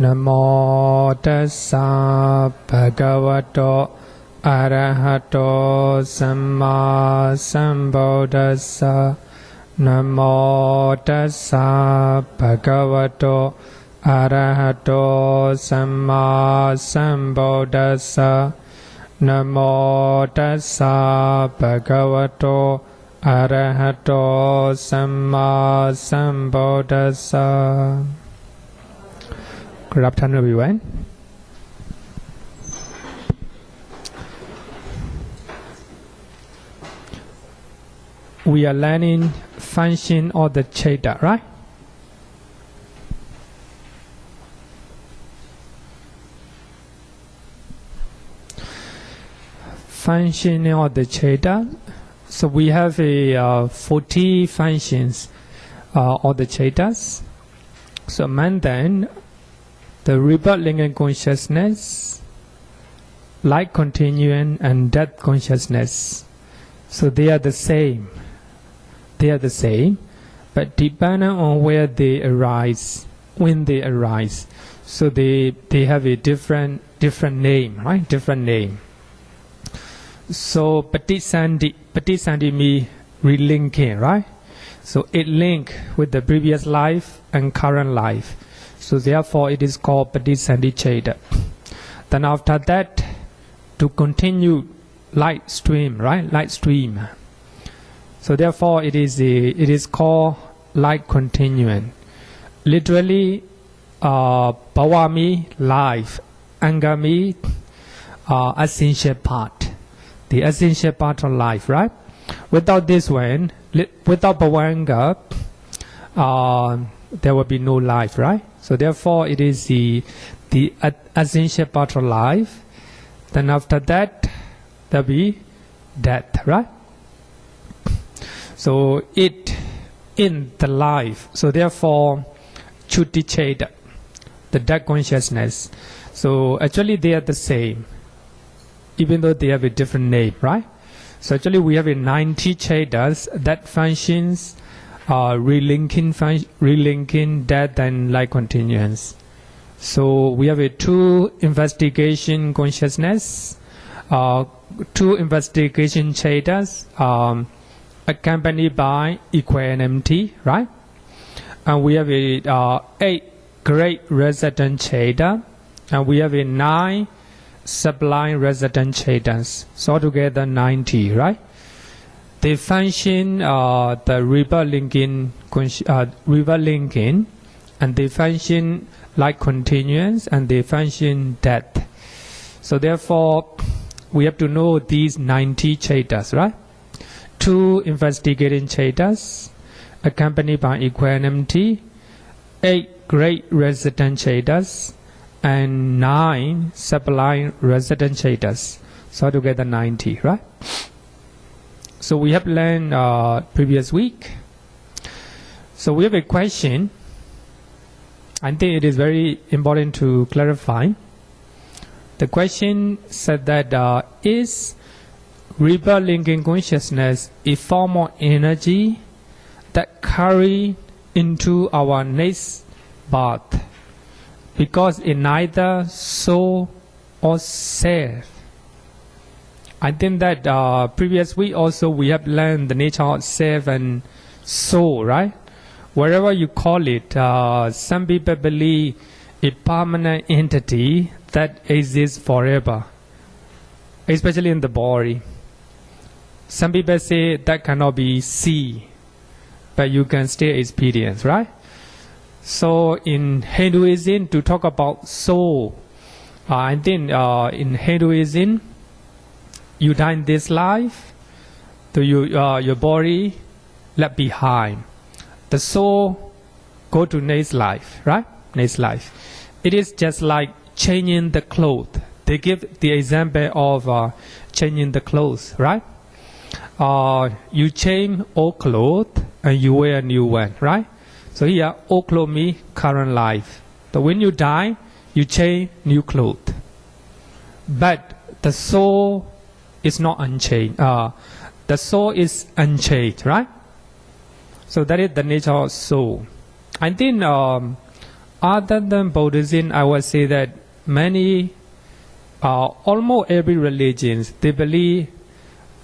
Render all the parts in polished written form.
Namo tassa bhagavato arahato samma sambuddhassa. Namo tassa bhagavato arahato samma sambuddhassa. Namo tassa bhagavato arahato samma sambuddhassa. Good afternoon, everyone. We are learning function of the Chitta, right? Function of the Chitta. So we have 40 functions of the Chittas. So among them, the rebirth linking consciousness, light continuing, and death consciousness. So they are the same. They are the same, but depending on where they arise, when they arise. So they have a different name, right? Different name. So Patisandhi means relinking, right? So it link with the previous life and current life. So therefore it is called Patisandhi Chitta. Then after that, to continue light stream, right? Light stream. So therefore it is called light continuing. Literally, bhava means life, anga means essential part. The essential part of life, right? Without this one, without bhavanga, there will be no life, right? So therefore it is the essential part of life. Then after that, there will be death, right? So it in the life. So therefore, Chutti Chitta, the death consciousness. So actually they are the same, even though they have a different name, right? So actually we have 90 Chittas that functions relinking death and life continuance. So we have 2 investigation consciousness, 2 investigation Chittas, accompanied by equanimity, right? And we have 8 great resident Chitta, and we have 9 sublime resident Chittas. So altogether 90, right? They function the rebirth linking, and they function like continuance, and they function death. So therefore, we have to know these 90 Chittas, right? 2 investigating Chittas, accompanied by equanimity, 8 great resident Chittas, and 9 sublime resident Chittas. So altogether 90, right? So we have learned previous week. So we have a question. I think it is very important to clarify. The question said that is rebirth linking consciousness a form of energy that carry into our next birth, because it neither soul or self. I think that previous week also we have learned the nature of self and soul, right? Wherever you call it, some people believe a permanent entity that exists forever, especially in the body. Some people say that cannot be seen, but you can still experience, right? So in Hinduism, to talk about soul, I think in Hinduism, you die in this life, so your body left behind. The soul go to next life, right? Next life. It is just like changing the clothes. They give the example of changing the clothes, right? You change old clothes and you wear a new one, right? So here, old clothes means current life. But when you die, you change new clothes. But the soul is not unchanged. The soul is unchanged, right? So that is the nature of soul. I think other than Buddhism, I would say that many, almost every religion, they believe,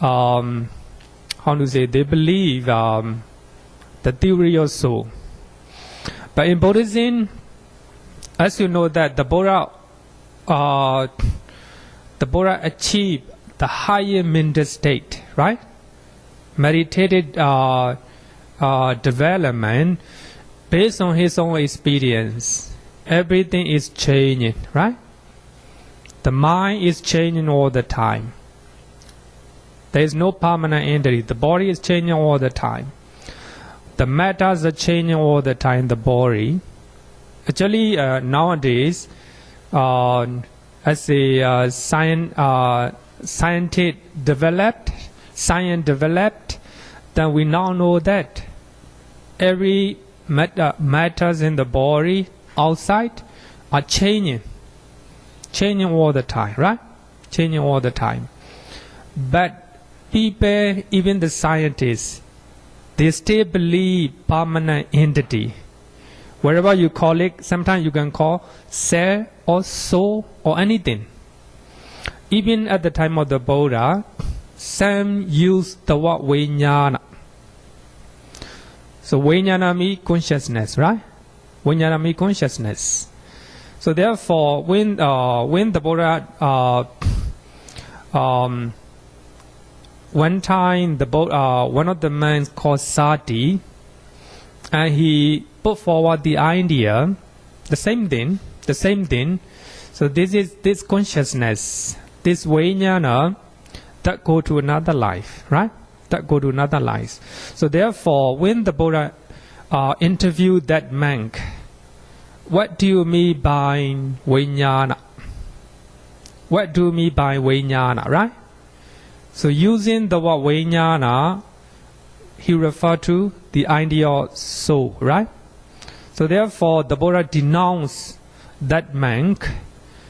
they believe the theory of soul. But in Buddhism, as you know that the Buddha achieved the higher mental state, right? Meditated development based on his own experience. Everything is changing, right? The mind is changing all the time. There is no permanent entity. The body is changing all the time. The matters are changing all the time, the body. Actually, nowadays, as a science developed, then we now know that every matters in the body outside are changing all the time, right? Changing all the time. But people, even the scientists, they still believe permanent entity. Wherever you call it, sometimes you can call cell or soul or anything. Even at the time of the Buddha, some used the word vijnana. So vijnana means consciousness, right? Vijnana means consciousness. So therefore, when the Buddha, one time one of the men called Sati, and he put forward the idea, the same thing. So this consciousness, this vijnana, that go to another life, right? That go to another life. So therefore, when the Buddha interviewed that monk, what do you mean by vijnana? What do you mean by vijnana, right? So using the word vijnana, he referred to the idea of soul, right? So therefore, the Buddha denounced that monk.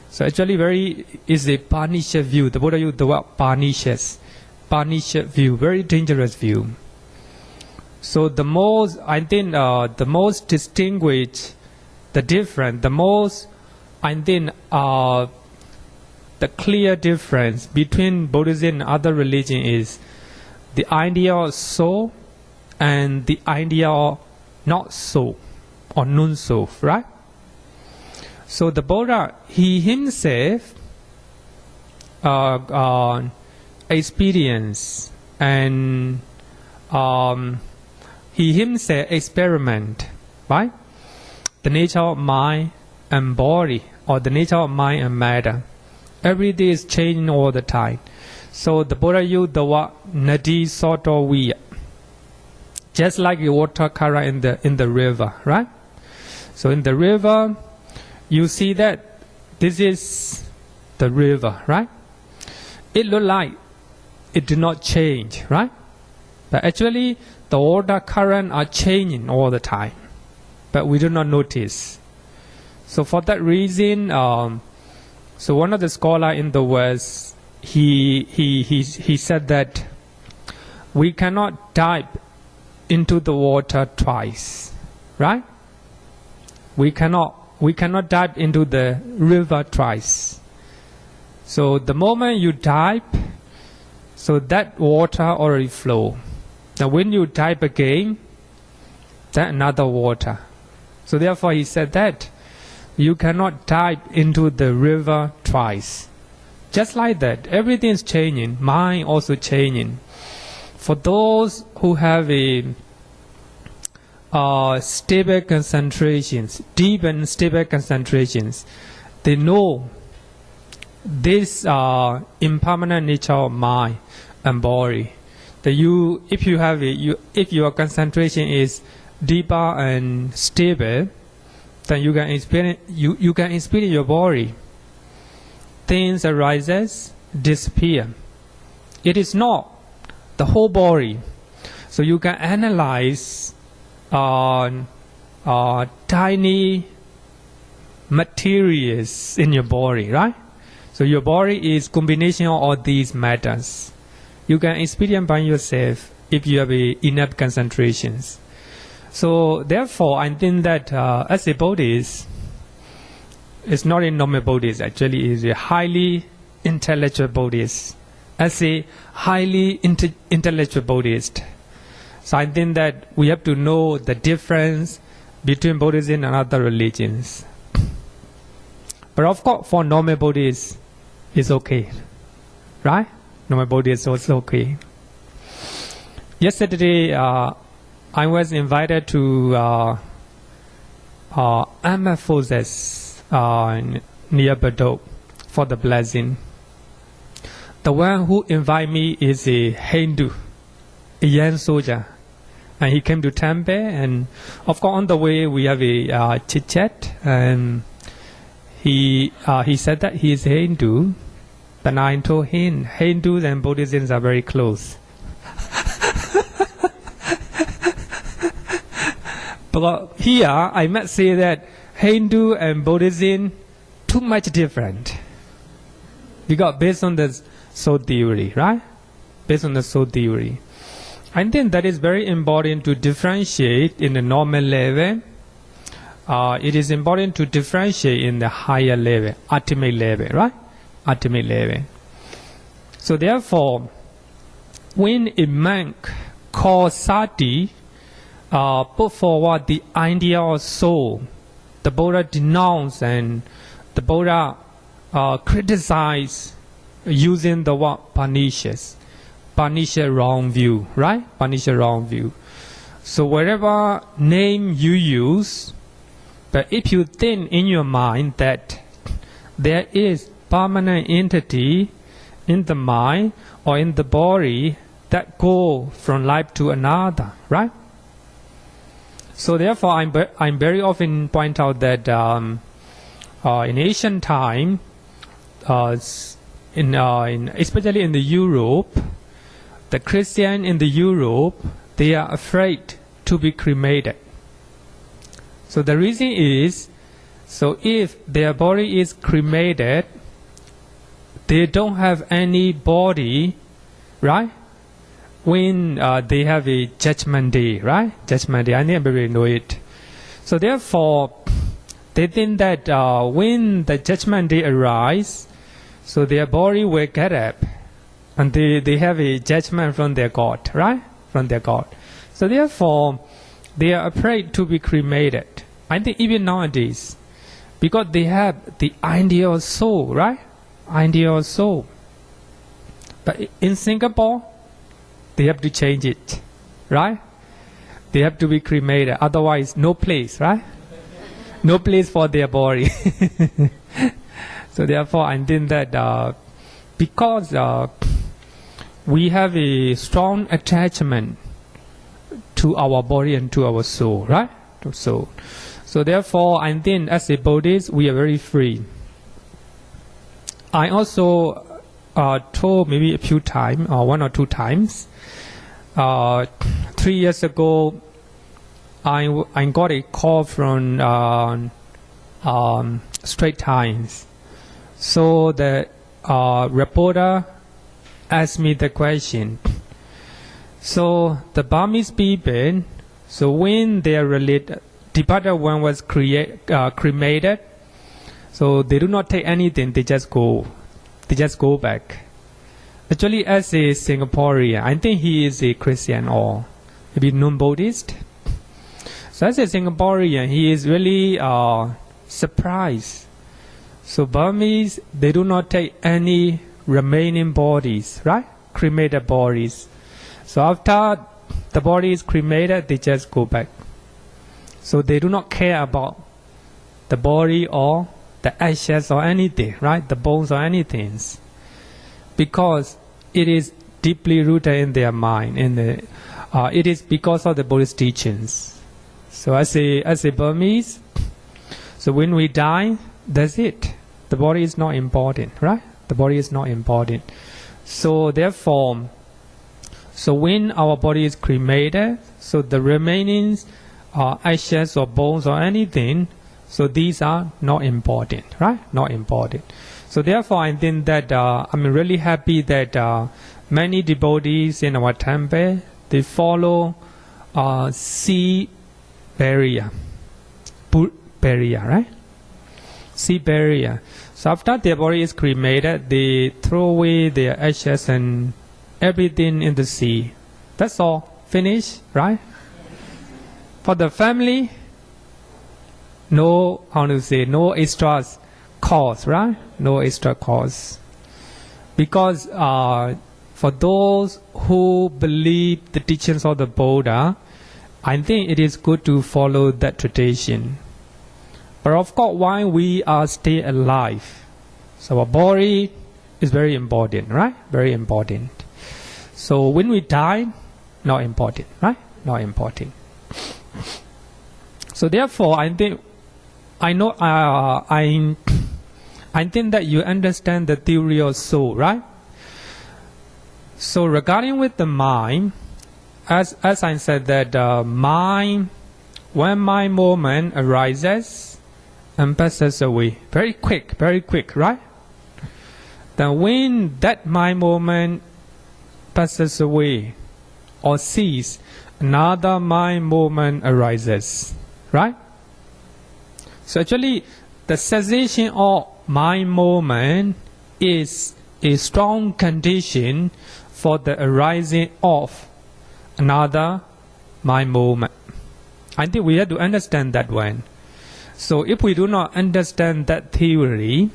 So actually is a punished view. The Buddha used the word punished view, very dangerous view. So the most distinguished, the clear difference between Buddhism and other religion is the idea of soul and the idea of not soul or non-soul, right? So the Buddha, he himself experience and he himself experiment, right? The nature of mind and body, or the nature of mind and matter. Every day is changing all the time. So the Buddha used the word nadi soto viya, just like the water current in the river, right? So in the river, you see that this is the river, right? It looks like it did not change, right? But actually, the water current are changing all the time, but we do not notice. So for that reason, so one of the scholars in the West, he said that we cannot dive into the water twice, right? We cannot dive into the river twice. So the moment you dive, so that water already flow. Now when you dive again, that another water. So therefore he said that you cannot dive into the river twice. Just like that, everything is changing. Mind also changing. For those who have a stable concentrations, deep and stable concentrations, they know this impermanent nature of mind and body. That if your concentration is deeper and stable, then you can experience your body. Things arises, disappear. It is not the whole body. So you can analyze tiny materials in your body, right? So your body is combination of all these matters. You can experience by yourself if you have enough concentrations. So therefore, I think that as a Buddhist, it's not a normal Buddhist, actually is a highly intellectual Buddhist. As a highly intellectual Buddhist. So I think that we have to know the difference between Buddhism and other religions. But of course, for normal Buddhists, it's okay. Right? Normal Buddhists is also okay. Yesterday, I was invited to Amorphosis near Badok for the blessing. The one who invited me is a Hindu, a young soldier. And he came to temple, and of course on the way we have a chit-chat, and he said that he is Hindu. Then I told him, Hindus and Buddhisms are very close. But here I must say that Hindu and Buddhism too much different. Because based on the soul theory, right? Based on the soul theory. I think that is very important to differentiate in the normal level. It is important to differentiate in the higher level, ultimate level, right? Ultimate level. So therefore, when a monk called Sati put forward the idea of soul, the Buddha denounced and the Buddha criticized using the word pernicious. Pernicious wrong view, right? Pernicious wrong view. So whatever name you use, but if you think in your mind that there is permanent entity in the mind or in the body that go from life to another, right? So therefore, I'm very often point out that in ancient time, especially in the Europe, the Christian in the Europe, they are afraid to be cremated. So the reason is, so if their body is cremated, they don't have any body, right? When they have a judgment day, right? Judgment day, I think everybody know it. So therefore, they think that when the judgment day arrives, so their body will get up, and they have a judgment from their God, right? From their God. So therefore, they are afraid to be cremated. I think even nowadays, because they have the ideal soul, right? Ideal soul. But in Singapore, they have to change it, right? They have to be cremated. Otherwise, no place, right? No place for their body. So therefore, I think that because we have a strong attachment to our body and to our soul, right? To soul. So therefore, I think as a Buddhist, we are very free. I also told maybe a few times, or 1 or 2 times, 3 years ago, I got a call from Straits Times. So the reporter asked me the question. So the Burmese people, so when their departed one was cremated, so they do not take anything, they just go back. Actually, as a Singaporean, I think he is a Christian or maybe non-Buddhist. So as a Singaporean, he is really surprised. So Burmese, they do not take any remaining bodies, right? Cremated bodies. So after the body is cremated, they just go back. So they do not care about the body or the ashes or anything, right? The bones or anything. Because it is deeply rooted in their mind. It is because of the Buddhist teachings. So as a Burmese, so when we die, that's it. The body is not important, right? The body is not important. So therefore, so when our body is cremated, so the remaining ashes or bones or anything, so these are not important, right? Not important. So therefore, I think that I'm really happy that many devotees in our temple, they follow sea barrier, right? sea barrier. So after their body is cremated, they throw away their ashes and everything in the sea. That's all. Finish, right? For the family, no extra cost, right? No extra cost. Because for those who believe the teachings of the Buddha, I think it is good to follow that tradition. But of course, why we are still alive? So our body is very important, right? Very important. So when we die, not important, right? Not important. So therefore, I think that you understand the theory of soul, right? So regarding with the mind, as I said that mind, when mind moment arises and passes away, very quick, right? Then when that mind moment passes away or cease, another mind moment arises, right? So actually, the cessation of mind moment is a strong condition for the arising of another mind moment. I think we have to understand that one. So if we do not understand that theory,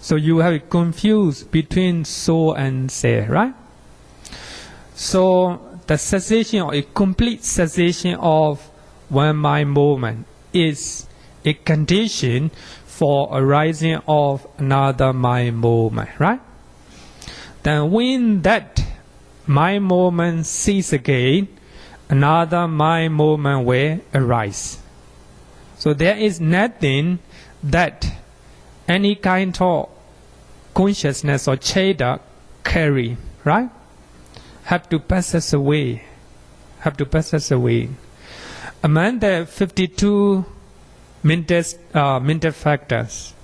so you have confused between soul and self, right? So the cessation or a complete cessation of one mind moment is a condition for arising of another mind moment, right? Then when that mind moment ceases again, another mind moment will arise. So there is nothing that any kind of consciousness or chaita carry, right? Have to pass us away. Among the 52 mental factors,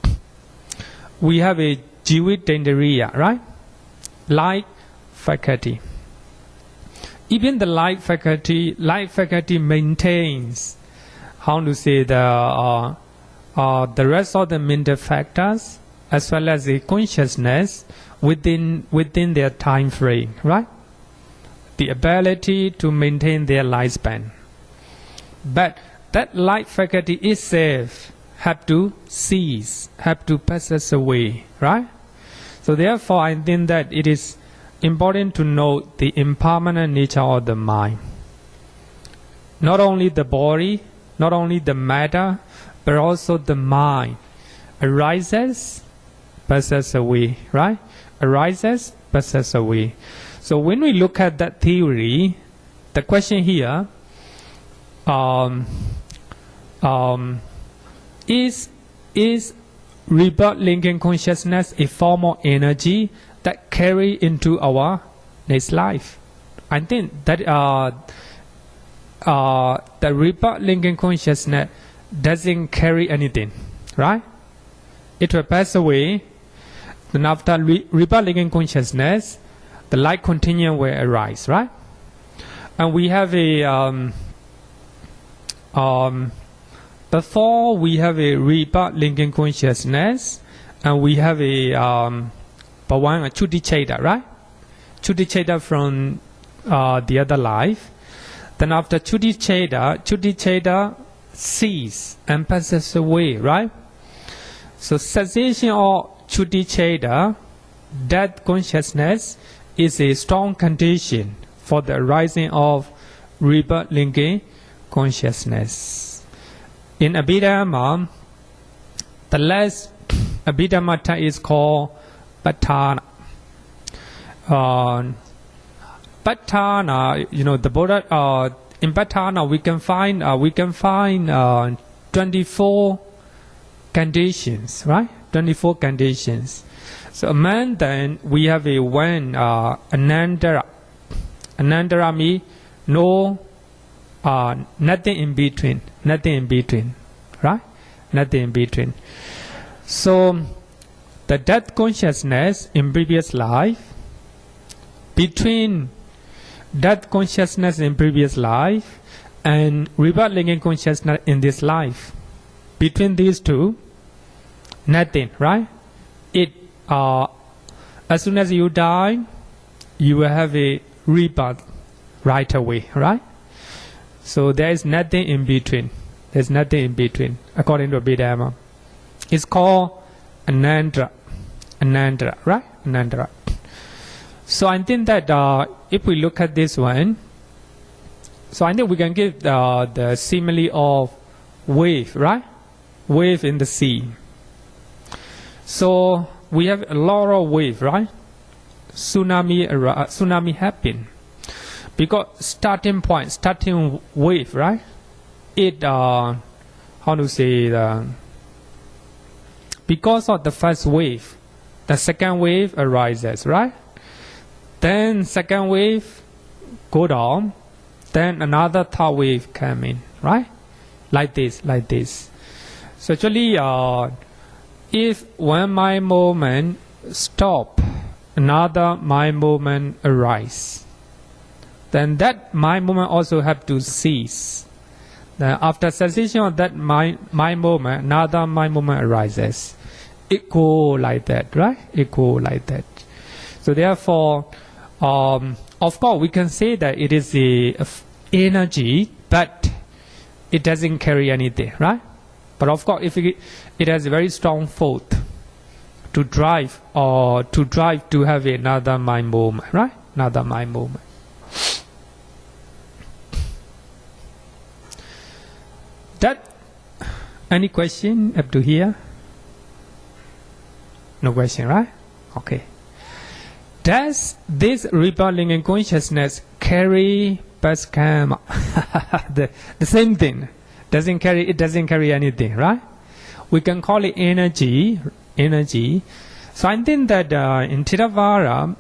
we have a jividendriya, right? Light faculty. Even the light faculty maintains, how to say, the rest of the mental factors as well as the consciousness within their time frame, right? The ability to maintain their lifespan. But that light faculty itself have to cease, have to pass us away, right? So therefore, I think that it is important to note the impermanent nature of the mind. Not only the body, not only the matter, but also the mind arises, passes away, right? Arises, passes away. So when we look at that theory, the question here is rebirth linking consciousness a form of energy that carry into our next life? I think that the rebirth linking consciousness doesn't carry anything, right? It will pass away. Then after rebirth linking consciousness, the light continuum will arise, right? And we have a before we have a rebirth linking consciousness, and we have a Chuddhicetta, right? Chuddhicetta from the other life. Then after Chuddhicetta cease and passes away, right? So cessation of Chuddhicetta, that consciousness, is a strong condition for the arising of rebirth linking consciousness. In Abhidhamma, the last Abhidhamma type is called Patthana. Patthana, the Buddha. In Patthana, we can find 24 conditions, right? 24 conditions. So among them, we have a one Anandara. Anandara means no, nothing in between. Nothing in between, right? Nothing in between. So the death consciousness in previous life, between death consciousness in previous life and rebirth linking consciousness in this life, between these two, Nothing, right? It as soon as you die, you will have a rebirth right away, right? So there is nothing in between. There's nothing in between, according to Abhidhamma. It's called Anandra, right? Anandra. So I think that if we look at this one, so I think we can give the simile of wave, right? Wave in the sea. So we have a lot of wave, right? Tsunami happen because starting point, starting wave, right? It how to say because of the first wave, the second wave arises, right? Then second wave go down, then another third wave come in, right? Like this. So actually, if one mind moment stop, another mind moment arise. Then that mind moment also have to cease. Then after cessation of that mind moment, another mind moment arises. It go like that, right? It go like that. So therefore, of course, we can say that it is the energy, but it doesn't carry anything, right? But of course, if it has a very strong force to drive to have another mind moment, right? Another mind moment. That any question up to here? No question, right? Okay. Does this rebelling in consciousness carry past karma? the same thing. It doesn't carry anything, right? We can call it energy. So I think that in Theravada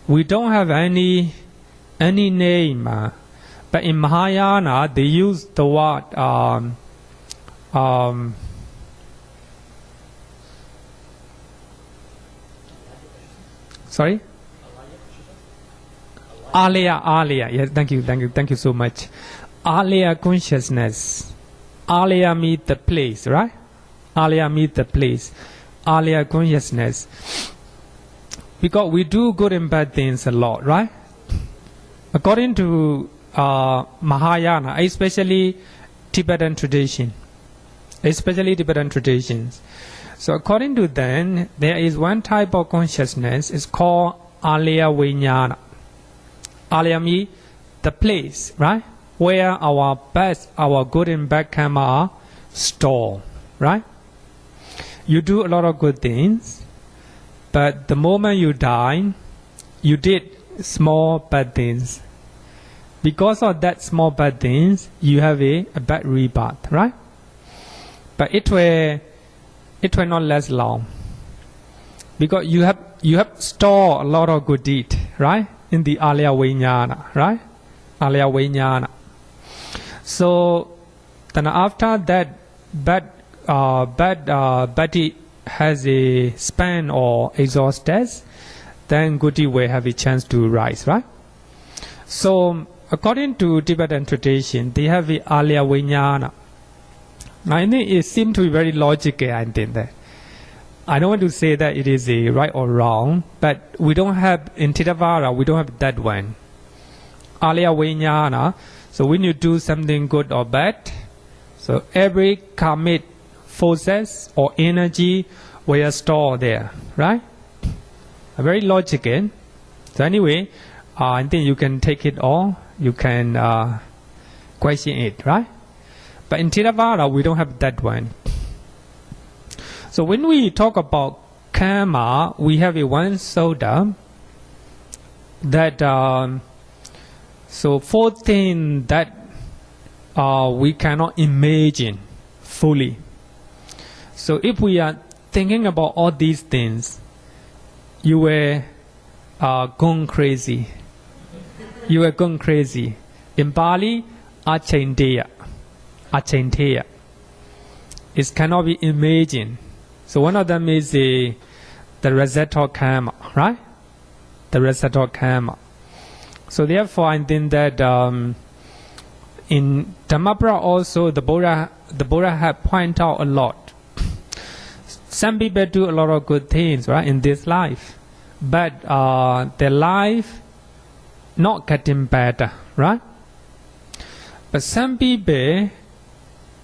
we don't have any name, but in Mahayana they use the word sorry? Alaya. Yes, thank you so much. Alaya consciousness. Alaya means the place, right? Alaya means the place. Alaya consciousness. Because we do good and bad things a lot, right? According to Mahayana, especially Tibetan traditions. So according to them, there is one type of consciousness. It's called Alaya Vijnana. Alaya means the place, right? Where our good and bad karma are stored, right? You do a lot of good things, but the moment you die, you did small bad things. Because of that small bad things, you have a bad rebirth, right? But it will not last long, because you have stored a lot of good deed, right? In the Alaya Vijnana, right? Alaya Vijnana. So then after that bad deed has a span or exhausted, then good deed will have a chance to rise, right? So according to Tibetan tradition, they have the Alaya Vijnana. I think it seems to be very logical. I think that I don't want to say that it is a right or wrong, but we don't have in Theravada. We don't have that one. Alaya Vijnana. So when you do something good or bad, so every karmic forces or energy will store there, right? Very logical. So anyway, I think you can take it all. You can question it, right? But in Theravada, we don't have that one. So when we talk about karma, we have a one soda that so four things that we cannot imagine fully. So if we are thinking about all these things, you were going crazy. You were going crazy. In Bali, achinteya. It cannot be imagined. So one of them is the result of karma, right? The result of karma. So therefore, I think that in Dhammapara also the Buddha had pointed out a lot. some people do a lot of good things, right, in this life, but their life not getting better, right? But some people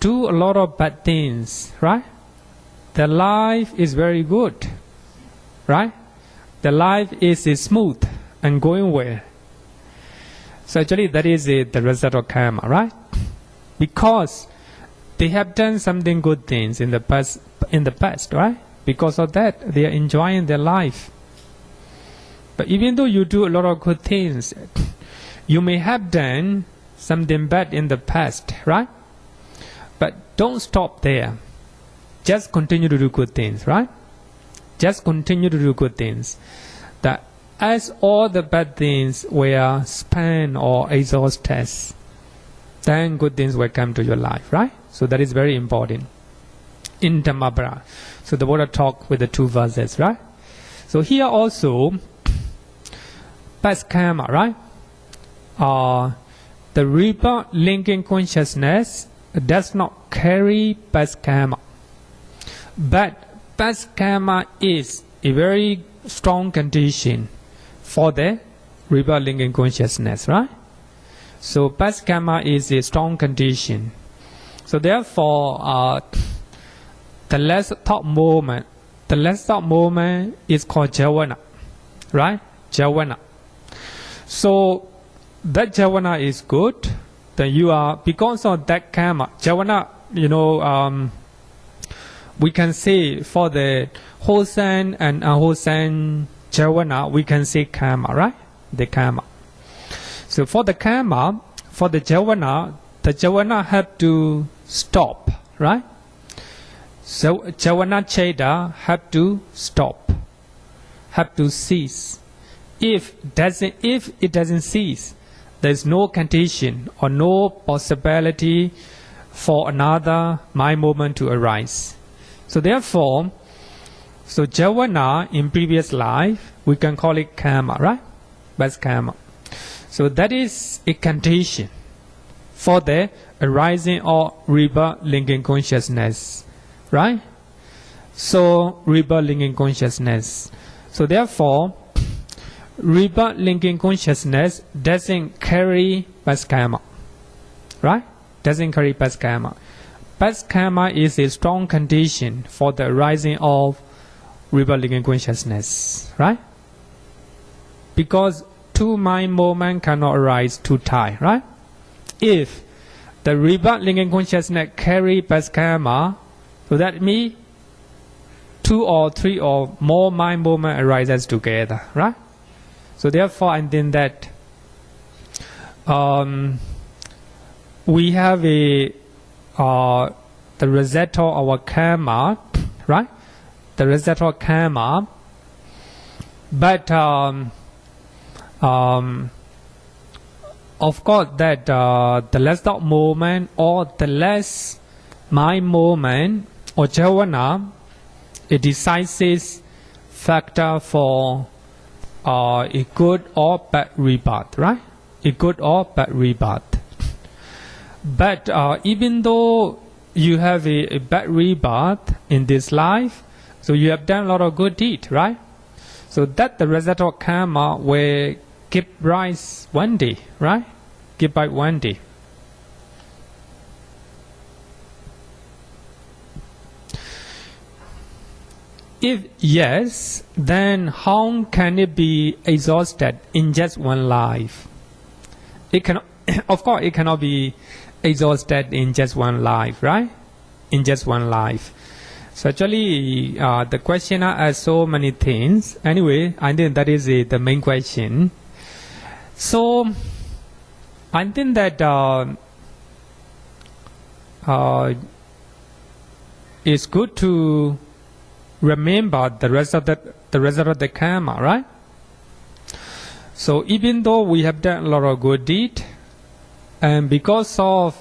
do a lot of bad things, right? Their life is very good, right? Their life is smooth and going well. So actually that is the result of karma, right? Because they have done something good things in the past, right? Because of that, they are enjoying their life. But even though you do a lot of good things, you may have done something bad in the past, right? But don't stop there. Just continue to do good things, right? Just continue to do good things. That as all the bad things were spent or exhausted, then good things will come to your life, right? So that is very important in Dhamma. So the Buddha talked with the two verses, right? So here also, past karma, right? The rebirth linking consciousness does not carry past karma. But past karma is a very strong condition for the rebirth linking consciousness, right? So past karma is a strong condition. So therefore, the last thought moment is called jhana, right? Jhana. So that jhana is good. Then you are, because of that karma, jhana, we can say for the wholesome and unwholesome jhana, we can say karma, right? The karma. So for the karma, for the jhana have to stop, right? So jhana cheda have to stop, have to cease. If it doesn't cease, there is no condition or no possibility for another mind movement to arise. So therefore, jhana in previous life, we can call it karma, right? That's karma. So that is a condition for the arising of rebirth linking consciousness, right? So rebirth linking consciousness. So therefore, rebirth linking consciousness doesn't carry past karma, right? Doesn't carry past karma. Past karma is a strong condition for the arising of rebirth linking consciousness, right? Because two mind movement cannot arise two time, right? If the rebirth linking consciousness carry past karma, so that means two or three or more mind movement arises together, right? So therefore, I think that we have the result of our karma, right? The result of karma, but of course that the less thought movement or the less mind movement or jhana, a decisive factor for a good or bad rebirth, right? A good or bad rebirth. But even though you have a bad rebirth in this life, so you have done a lot of good deed, right? So that the result of karma will give rise one day, right? Give back one day. If yes, then how can it be exhausted in just one life? It cannot, of course, it cannot be exhausted in just one life, right? In just one life. So actually, the questioner has so many things. Anyway, I think that is the main question. So, I think that it's good to remember the result of the karma, right? So even though we have done a lot of good deed, and because of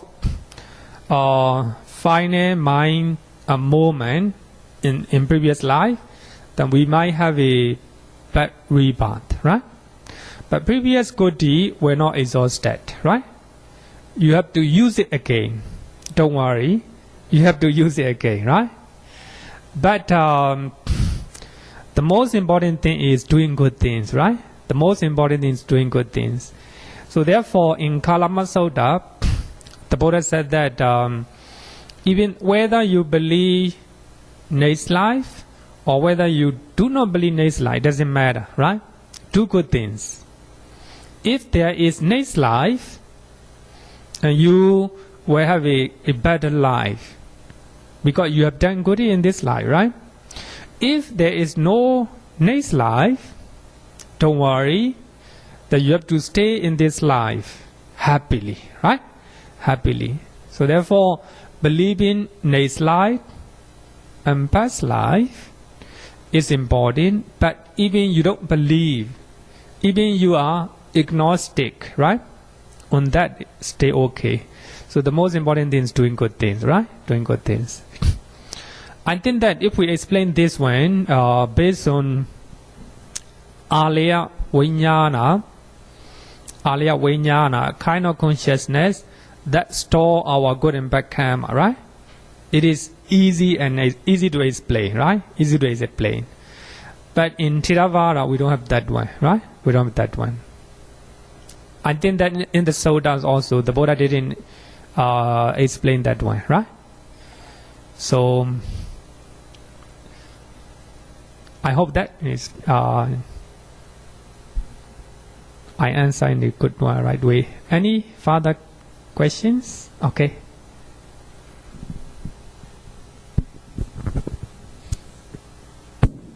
finite mind movement in previous life, then we might have a bad rebirth, right? But previous good deed were not exhausted, right? You have to use it again. Don't worry, you have to use it again, right? But the most important thing is doing good things, right? The most important thing is doing good things. So therefore, in Kalama Sutta, the Buddha said that even whether you believe next life or whether you do not believe next life, doesn't matter, right? Do good things. If there is next life, and you will have a better life because you have done good in this life, right? If there is no next life, don't worry that you have to stay in this life happily, right? Happily. So therefore, believing next life and past life is important, but even you don't believe, even you are agnostic, right? On that, stay okay. So the most important thing is doing good things, right? Doing good things. I think that if we explain this one based on Alaya Vijnana, kind of consciousness that store our good and bad karma, right? It is easy and easy to explain, right? Easy to explain. But in Theravada, we don't have that one, right? We don't have that one. I think that in the Suttas also, the Buddha didn't explain that one, right? So, I hope that is I answer in the good one, right way. Any further questions? Okay.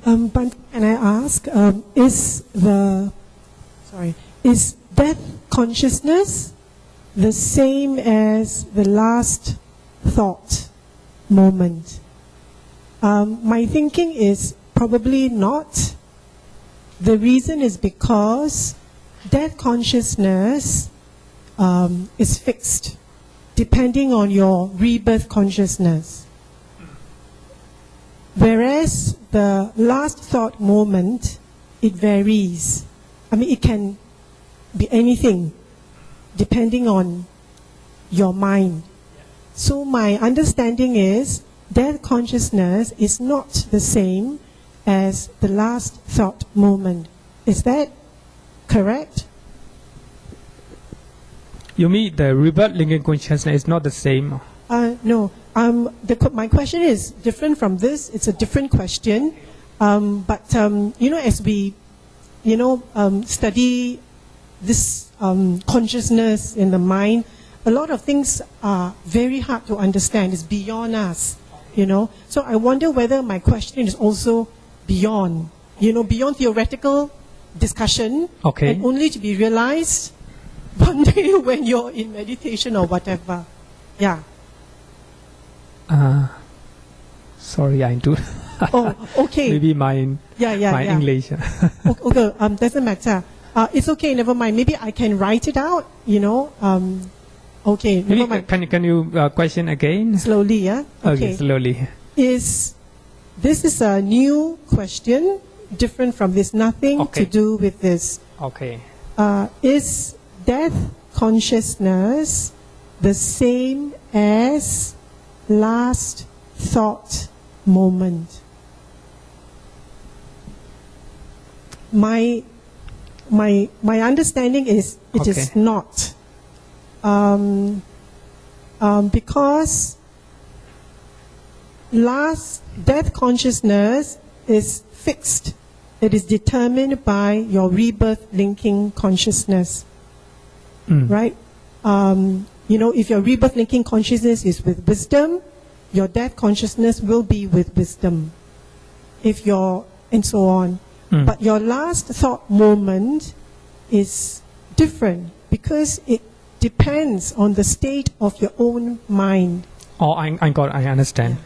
But can I ask, is death consciousness the same as the last thought moment? My thinking is probably not. The reason is because death consciousness is fixed, depending on your rebirth consciousness. Whereas the last thought moment, it varies. I mean, it can be anything, depending on your mind. So my understanding is death consciousness is not the same as the last thought moment. Is that correct? You mean the rebirth linking consciousness is not the same? No. My question is different from this. It's a different question. But as we, study this consciousness in the mind, a lot of things are very hard to understand. It's beyond us, So I wonder whether my question is also beyond, beyond theoretical discussion, okay, and only to be realized one day when you're in meditation or whatever. Yeah. Sorry, I do. Oh, okay. Maybe my English. Okay, doesn't matter. It's okay, never mind. Maybe I can write it out, Okay, maybe never mind. Can you question again? Slowly, yeah? Okay, slowly. This is a new question, different from this, nothing to do with this. Okay. Is death consciousness the same as last thought moment? My understanding is it is not, because last death consciousness is fixed. It is determined by your rebirth linking consciousness, right? If your rebirth linking consciousness is with wisdom, your death consciousness will be with wisdom. And so on. But your last thought moment is different because it depends on the state of your own mind. Oh, I understand. Yeah.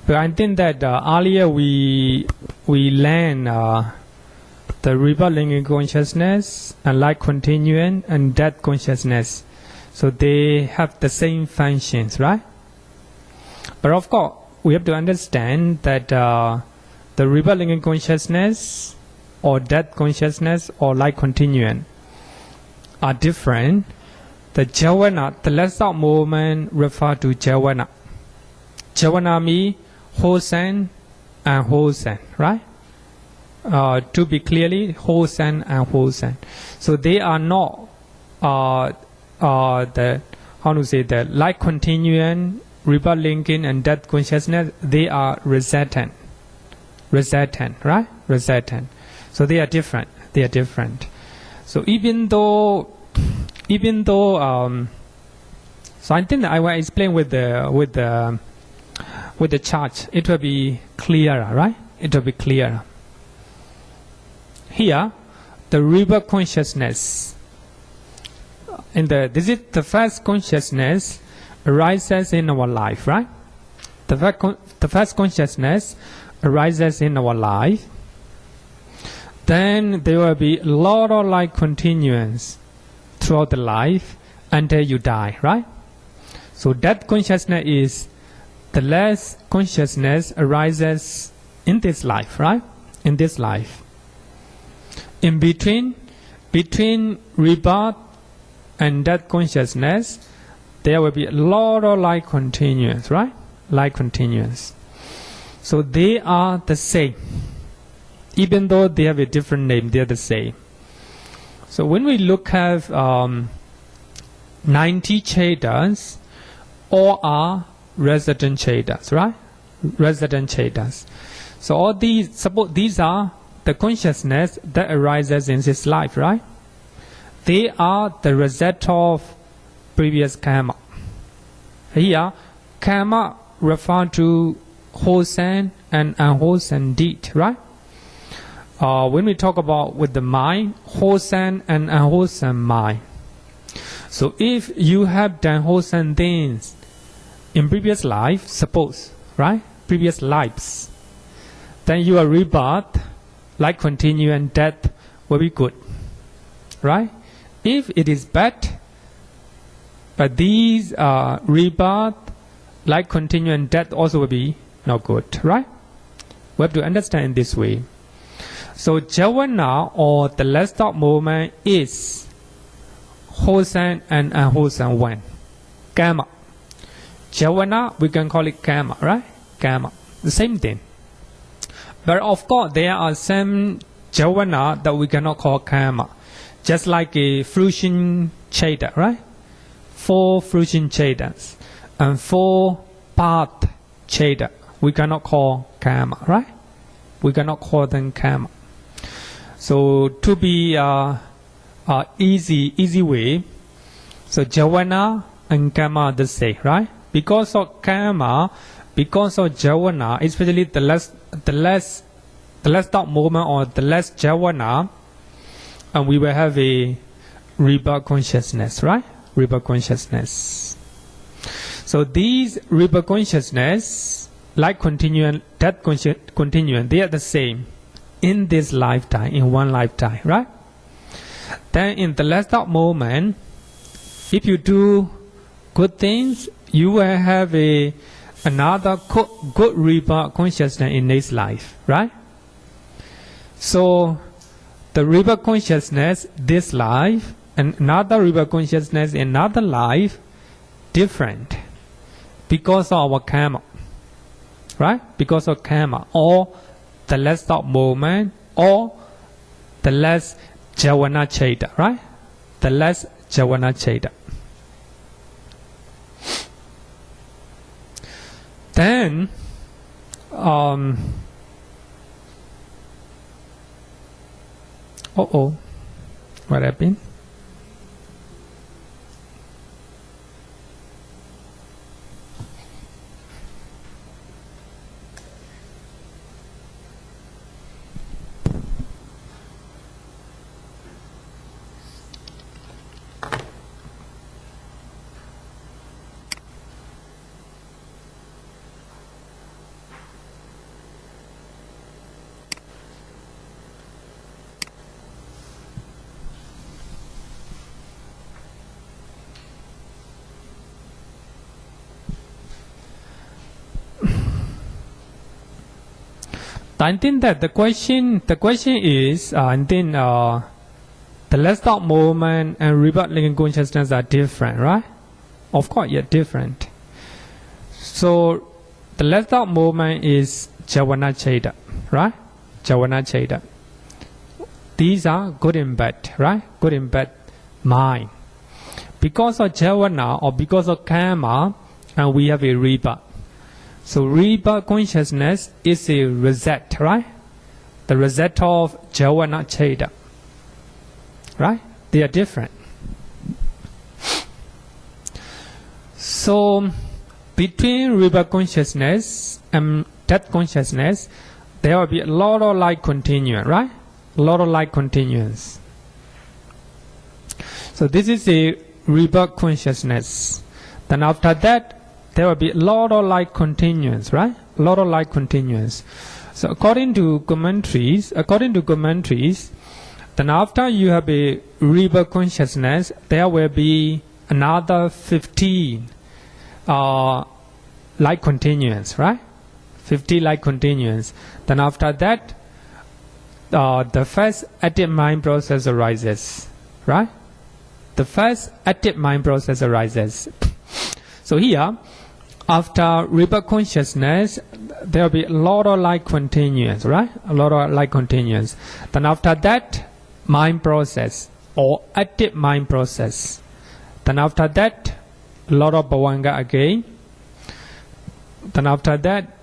But I think that earlier we learned the rebirth linking consciousness and life continuum and death consciousness. So they have the same functions, right? But of course, we have to understand that the rebirth linking consciousness or death consciousness or life continuum are different. The jhana, the last thought moment, refer to jhana. Jhana means wholesome and wholesome, right? To be clearly, wholesome and wholesome. So they are not the life continuing, rebirth linking, and death consciousness. They are resultant, right? Resultant. So they are different. They are different. So even though, so I think that I will explain with the chart. It will be clearer, right? It will be clearer. Here, the rebirth consciousness. This is the first consciousness arises in our life, right? The first consciousness arises in our life. Then there will be a lot of life continuance throughout the life until you die, right? So death consciousness is the last consciousness arises in this life, right? In this life. In between rebirth and death consciousness, there will be a lot of life continuance, right? Life continuance. So they are the same. Even though they have a different name, they are the same. So when we look at 90 chetas, all are resident chetas, right? Resident chetas. So all these, suppose these are the consciousness that arises in this life, right? They are the result of previous karma. Here, karma refers to wholesome and unwholesome deed, right? When we talk about with the mind, wholesome and unwholesome mind. So if you have done wholesome things in previous life, suppose, right? Previous lives, then your rebirth, life continue and death will be good, right? If it is bad, but these rebirth, life continue and death also will be not good, right? We have to understand in this way. So jhana or the last thought movement is wholesome and unwholesome one. Karma. Jhana, we can call it karma, right? Karma. The same thing. But of course, there are some jhana that we cannot call karma. Just like a fruition cheta, right? 4 fruition chetas and 4 path cheta. We cannot call karma, right? We cannot call them karma. So to be easy way, so jhana and karma are the same, right? Because of karma, because of jhana, especially the last thought movement or the last jhana, and we will have a rebirth consciousness, right? Rebirth consciousness. So these rebirth consciousness, life continuing, death continuing, they are the same in this lifetime, in one lifetime, right? Then in the last thought moment, if you do good things, you will have another good rebirth consciousness in this life, right? So the rebirth consciousness this life and another rebirth consciousness in another life different because of our karma, right? Because of karma or the last thought moment or the last jhana cheta, right? The last jhana cheta. Then what happened? I think that the question is, I think the last thought movement and rebirth linking consciousness are different, right? Of course, yeah, different. So the last thought movement is Javana Cheda, right? Javana Cheda. These are good and bad, right? Good and bad mind. Because of Javana or because of karma, and we have a rebirth. So rebirth consciousness is a result, right? The result of Javana Cheda, right? They are different. So between rebirth consciousness and death consciousness, there will be a lot of light continuance, right? A lot of light continuance. So this is a rebirth consciousness. Then after that, there will be a lot of light continuance, right? A lot of light continuance. So according to commentaries, then after you have a rebirth consciousness, there will be another 15 light continuance, right? 50 light continuance. Then after that, the first active mind process arises, right? The first active mind process arises. So here, after rebirth consciousness, there will be a lot of light continuance, right? A lot of light continuance. Then after that, mind process or active mind process. Then after that, a lot of bhavanga again. Then after that,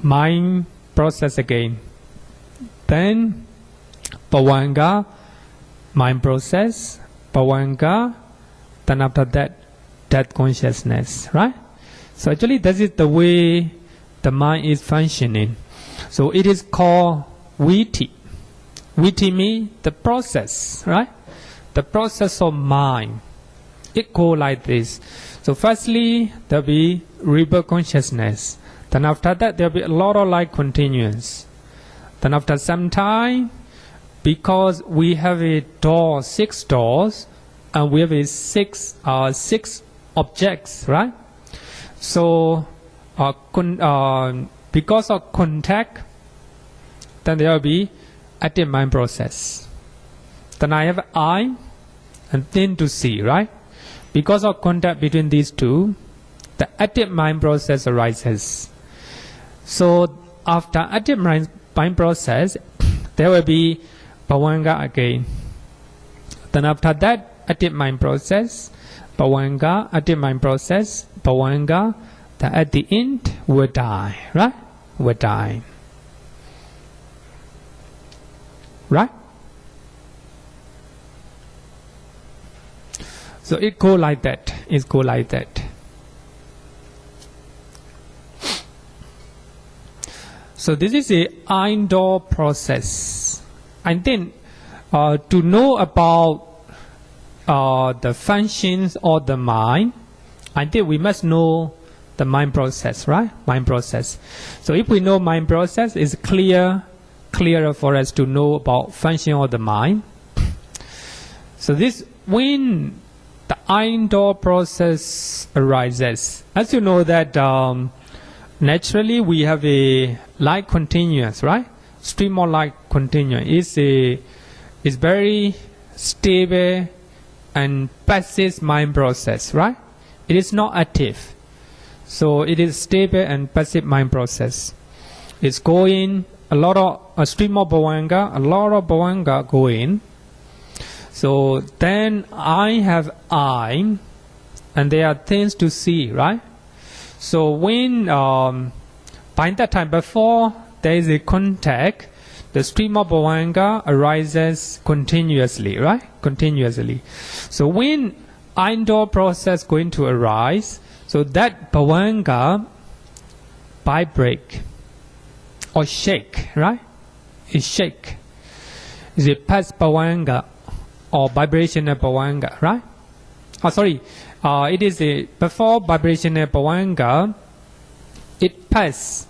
mind process again. Then bhavanga, mind process, bhavanga. Then after that, death consciousness, right? So actually, that is the way the mind is functioning. So it is called viti. Viti means the process, right? The process of mind. It goes like this. So firstly, there will be rebirth consciousness. Then after that, there will be a lot of light continuance. Then after some time, because we have a door, 6 doors, and we have a six objects, right? So because of contact, then there will be active mind process. Then I have eye and thin to see, right? Because of contact between these two, the active mind process arises. So after active mind process, there will be bhavanga again. Then after that, active mind process, bhavanga, active mind process, bhavanga, then at the end will die, right? Will die. Right? So it go like that. It go like that. So this is a indoor process. And then to know about the functions of the mind, I think we must know the mind process, right? Mind process. So if we know mind process, it's clearer for us to know about function of the mind. So this, when the indoor process arises, as you know that naturally we have a light continuous, right? Stream of light continuous is very stable and passive mind process, right? It is not active. So it is stable and passive mind process. It's going a stream of bhavanga, a lot of bhavanga going. So then I have eye, and there are things to see, right? So when by that time before there is a contact, the stream of bhavanga arises continuously, right? Continuously. So when indoor process going to arise, so that bhavanga vibrate or shake, right? It shake. Is it past bhavanga or vibrational bhavanga, right? Oh, sorry. It is before vibrational bhavanga. It pass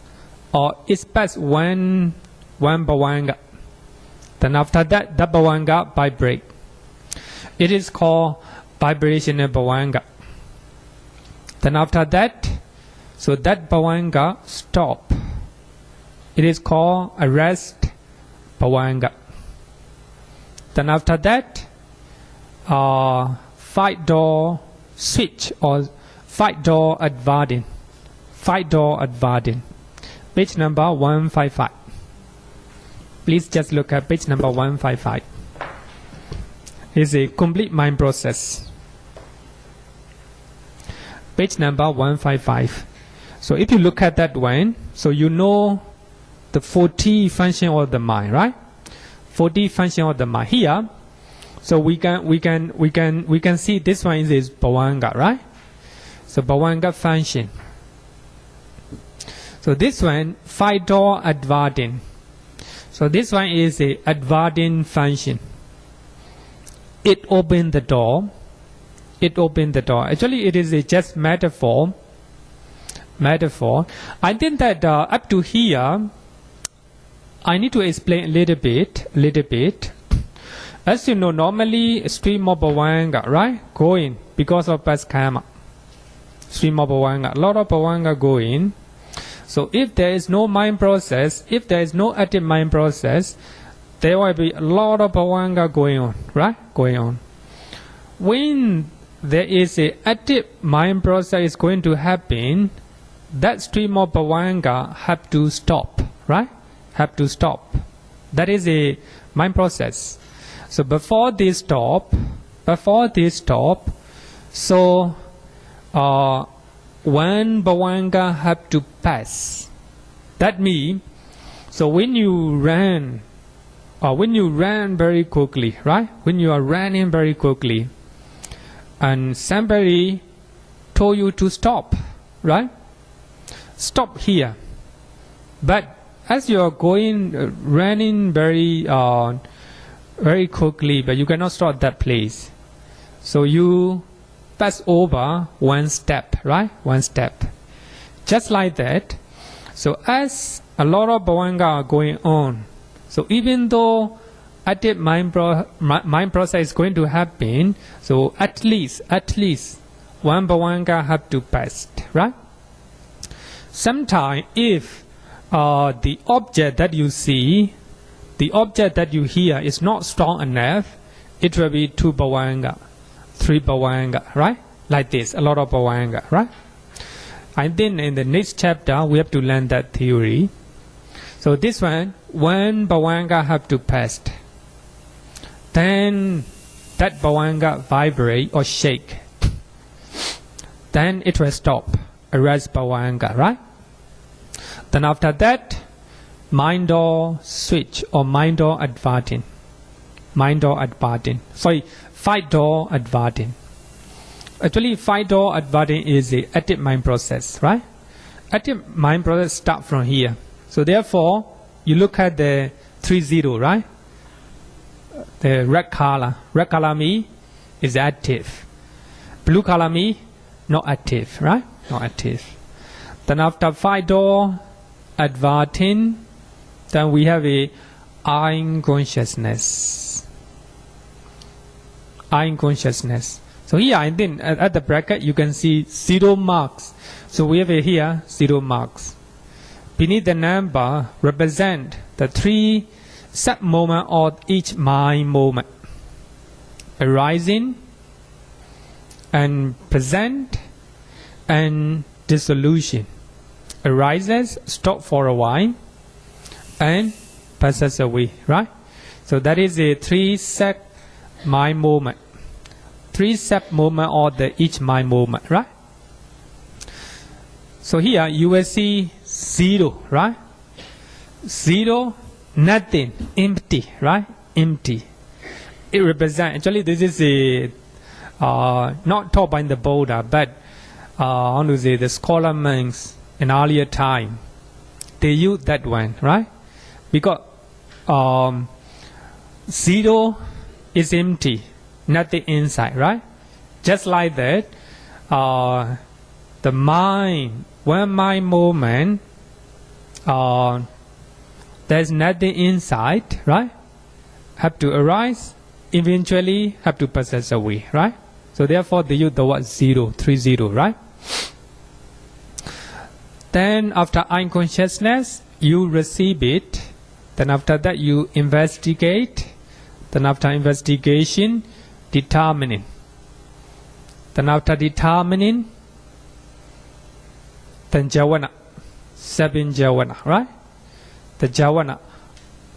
or it's past one bhavanga. Then after that, that bhavanga vibrate. It is called vibrational bhavanga. Then after that, so that bhavanga stop. It is called arrest bhavanga. Then after that, fight door switch or fight door advancing. Fight door advancing. page number 155. Please just look at page number 155. It's a complete mind process. Page number 155. So if you look at that one, so you know the 40 function of the mind, right? 40 function of the mind. Here, so we can see this one is bhavanga, right? So bhavanga function. So this one, 5-door adverting. So this one is a adverting function. It opened the door. It opened the door. Actually, it is a just metaphor. I think that up to here, I need to explain a little bit. As you know, normally stream of bhavanga, right? Going because of past karma. Stream of bhavanga. A lot of bhavanga go in. So if there is no mind process, if there is no active mind process, there will be a lot of bhavanga going on, right? Going on. When there is a active mind process is going to happen, that stream of bhavanga have to stop, right? Have to stop. That is a mind process. So before they stop, so one bhavanga have to pass. That means, so when you run very quickly, right? When you are running very quickly, and somebody told you to stop, right? Stop here. But as you are running very quickly, but you cannot stop that place. So you pass over one step, right? One step. Just like that. So as a lot of bhavanga are going on, so even though active mind process is going to happen, so at least one bhavanga have to pass, right? Sometimes if the object that you see, the object that you hear is not strong enough, it will be 2 bhavanga, 3 bhavanga, right? Like this, a lot of bhavanga, right? And then in the next chapter, we have to learn that theory. So this one bhavanga have to pass. Then that bhavanga vibrate or shake. Then it will stop. Arise bhavanga, right? Then after that, mind door switch or mind door adverting. Sorry, 5-door adverting. Actually, 5-door adverting is the active mind process, right? Active mind process start from here. So therefore, you look at the 3-0, right? The red color me is active. Blue color me, not active, right? Not active. Then after 5-door adverting, then we have a I consciousness. So here and then at the bracket you can see 0 marks. So we have here 0 marks. Beneath the number represent the 3 sub-moments of each mind moment. Arising and present and dissolution. Arises, stop for a while, and passes away, right? So that is a 3 sub-mind moment. 3 sub-moments of each mind moment, right? So here you will see 0, right? 0, nothing, empty, right? Empty. It represents, actually this is a not taught by the Buddha, but I want to say the scholar monks in earlier time, they use that one, right? Because 0 is empty, nothing inside, right? Just like that, the mind, one mind moment, there's nothing inside, right? Have to arise, eventually have to pass away, right? So therefore they use the word 0, 3-0, right? Then after unconsciousness, you receive it. Then after that you investigate. Then after investigation, determining. Then after determining, then javana. 7 jhana, right? The jhana,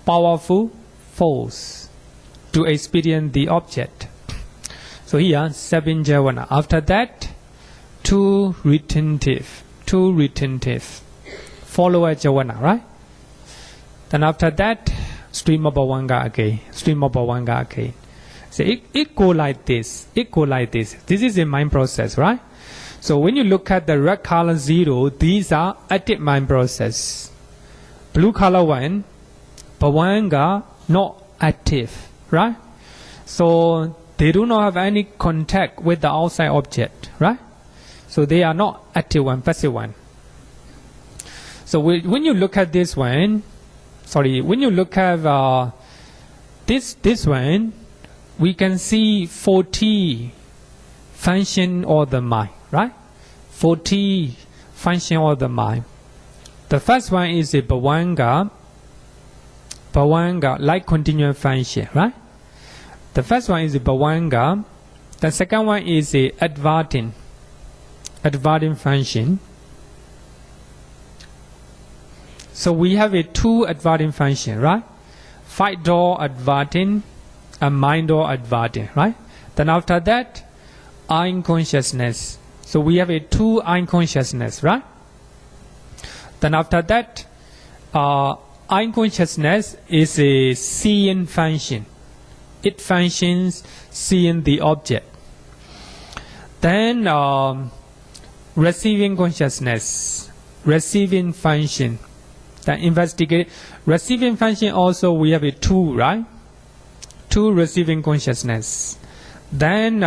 powerful force to experience the object. So here 7 jhana. After that, 2 retentive, follower jhana, right? Then after that, stream of bhavanga again, So it go like this, This is a mind process, right? So when you look at the red color 0, these are active mind process. Blue color 1, bhavanga, not active, right? So they do not have any contact with the outside object, right? So they are not active one, passive one. So when you look at this one, when you look at this one, we can see 40 function of the mind, right? 40 function of the mind. The first one is a bhavanga, like continuous function, right? The first one is a bhavanga. The second one is a adverting function. So we have a 2 adverting function, right? Fight door adverting and mind door adverting, right? Then after that, eye consciousness. So we have a 2 eye consciousness, right? Then after that, eye consciousness is a seeing function. It functions seeing the object. Then receiving consciousness, receiving function. Then investigate. Receiving function also we have a 2, right? 2 receiving consciousness. Then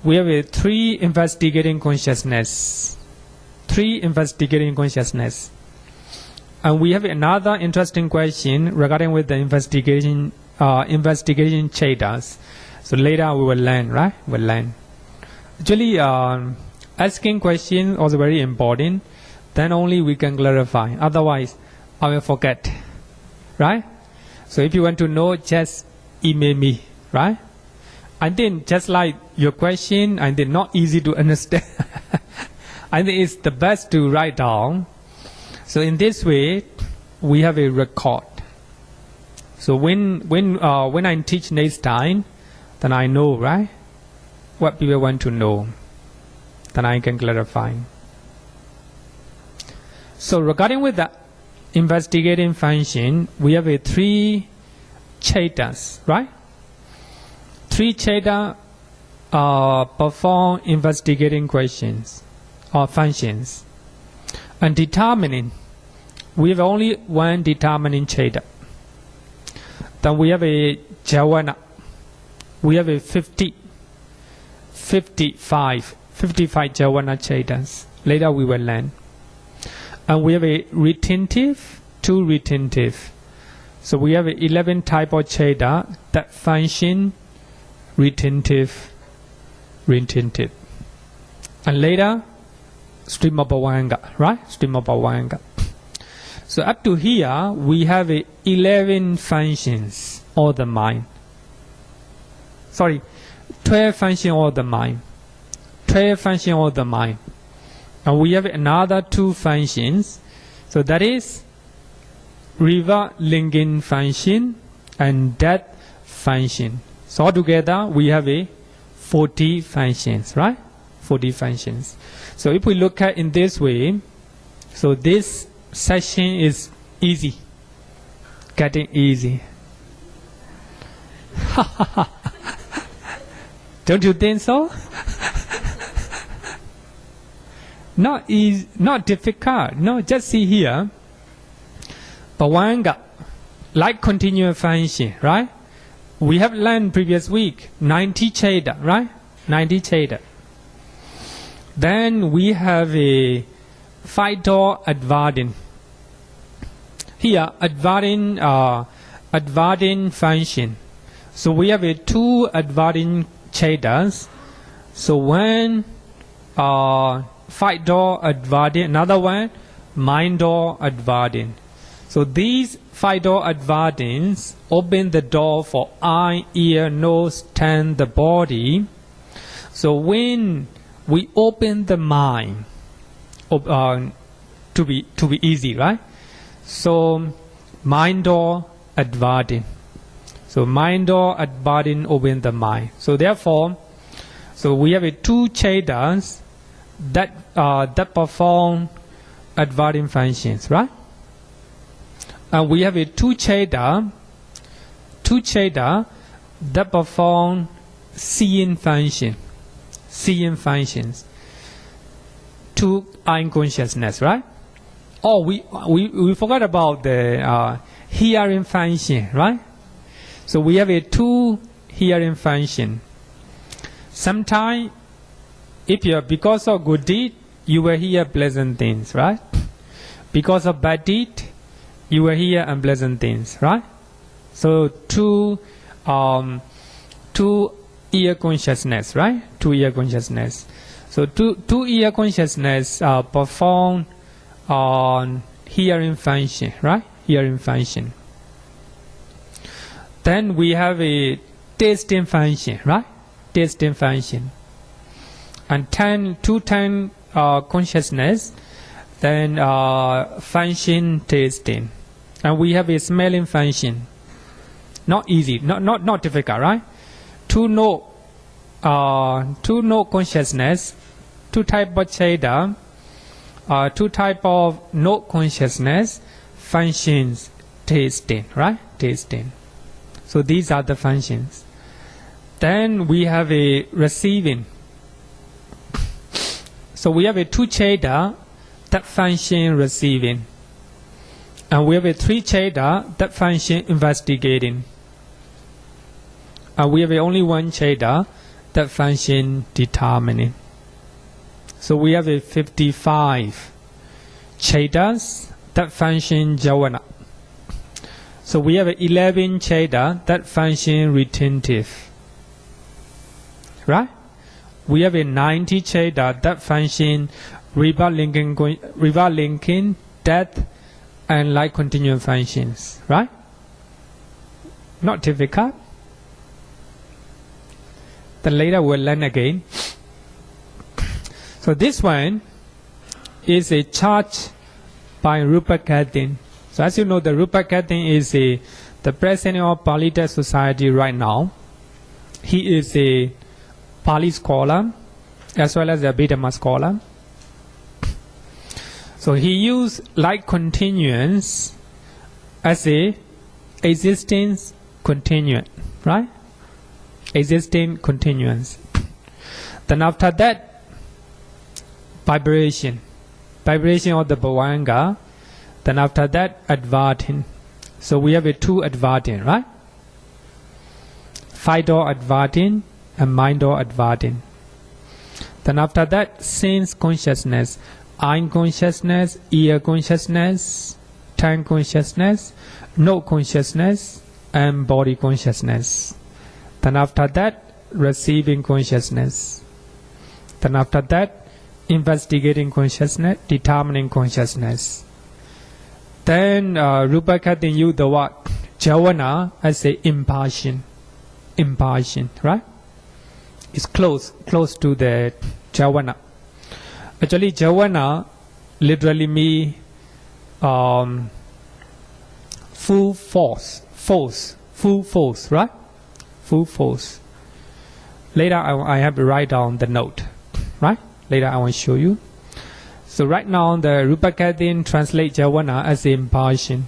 we have a 3 investigating consciousness. 3 investigating consciousness. And we have another interesting question regarding with the investigation chetas. So later we will learn, right? We'll learn. Actually, asking questions also very important. Then only we can clarify. Otherwise, I will forget, right? So if you want to know, just email me, right? I think just like your question, I think not easy to understand. I think it's the best to write down. So in this way, we have a record. So when I teach next time, then I know, right? What people want to know. Then I can clarify. So regarding with the investigating function, we have a 3 chetas, right? 3 cheta perform investigating questions or functions. And determining, we have only 1 determining cheta. Then we have a jhana. We have a 55 jhana chetas. Later we will learn. And we have a retentive, 2 retentive. So we have 11 type of cheta that function retentive. And later, stream of bhavanga, right? Stream of bhavanga. So up to here, we have 11 functions of the mind. 12 functions of the mind. 12 functions of the mind. And we have another 2 functions. So that is river linking function and death function. So altogether we have 40 functions, right? 40 functions. So if we look at in this way, so this session is easy, getting easy. Don't you think so? Not easy, not difficult. No, just see here. Bhavanga, like continuous function, right? We have learned previous week 90 cheta, right? 90 cheta. Then we have a 5-door adverting. Here, adverting function. So we have 2 adverting chetas. So one 5-door adverting, another one mind-door adverting. So these 5-door advertings open the door for eye, ear, nose, tongue, the body. So when we open the mind, to be easy, right? So mind or adverting. So mind or adverting open the mind. So therefore, so we have two chetas that perform adverting functions, right? And we have two cheta that perform seeing functions. To unconsciousness, right? Oh, we forgot about the hearing function, right? So we have two hearing function. Sometimes, because of good deed, you will hear pleasant things, right? Because of bad deed, you will hear unpleasant things, right? So two ear consciousness, right? Two ear consciousness. So two ear consciousness perform on hearing function, right? Hearing function. Then we have a tasting function, right? Tasting function. And two consciousness, then function tasting. And we have a smelling function. Not easy, not difficult, right? Two know consciousness, two type of cheta, two type of no consciousness, functions tasting, right? Tasting. So these are the functions. Then we have a receiving. So we have a two cheta that function receiving. And we have a three cheta that function investigating. And we have only one cheta that function determining. So we have a 55 chetas that function jhana. So we have 11 cheta that function retentive. Right? We have 90 cheta that function rebirth linking, death, and like continuum functions. Right? Not difficult. Then later we'll learn again. So this one is a chart by Rupa Kathin. So as you know, the Rupa Kathin is the president of Pali Text Society right now. He is a Pali scholar as well as a Abhidhamma scholar. So he used like continuance as a existence continuum, right? Existing continuance. Then after that, vibration of the bhavanga. Then after that, adverting. So we have two adverting, right? Five door adverting and mind door adverting. Then after that, sense consciousness, eye consciousness, ear consciousness, tongue consciousness, nose consciousness, and body consciousness. Then after that, receiving consciousness. Then after that, investigating consciousness, determining consciousness. Then Rupa Kathin used the word jhana as a impulsion, right? It's close to the jhana. Actually, jhana literally means full force, right? Full force. Later I have to write down the note, right? Later I will show you. So right now the Rupa Kathin translates jhana as impulsion.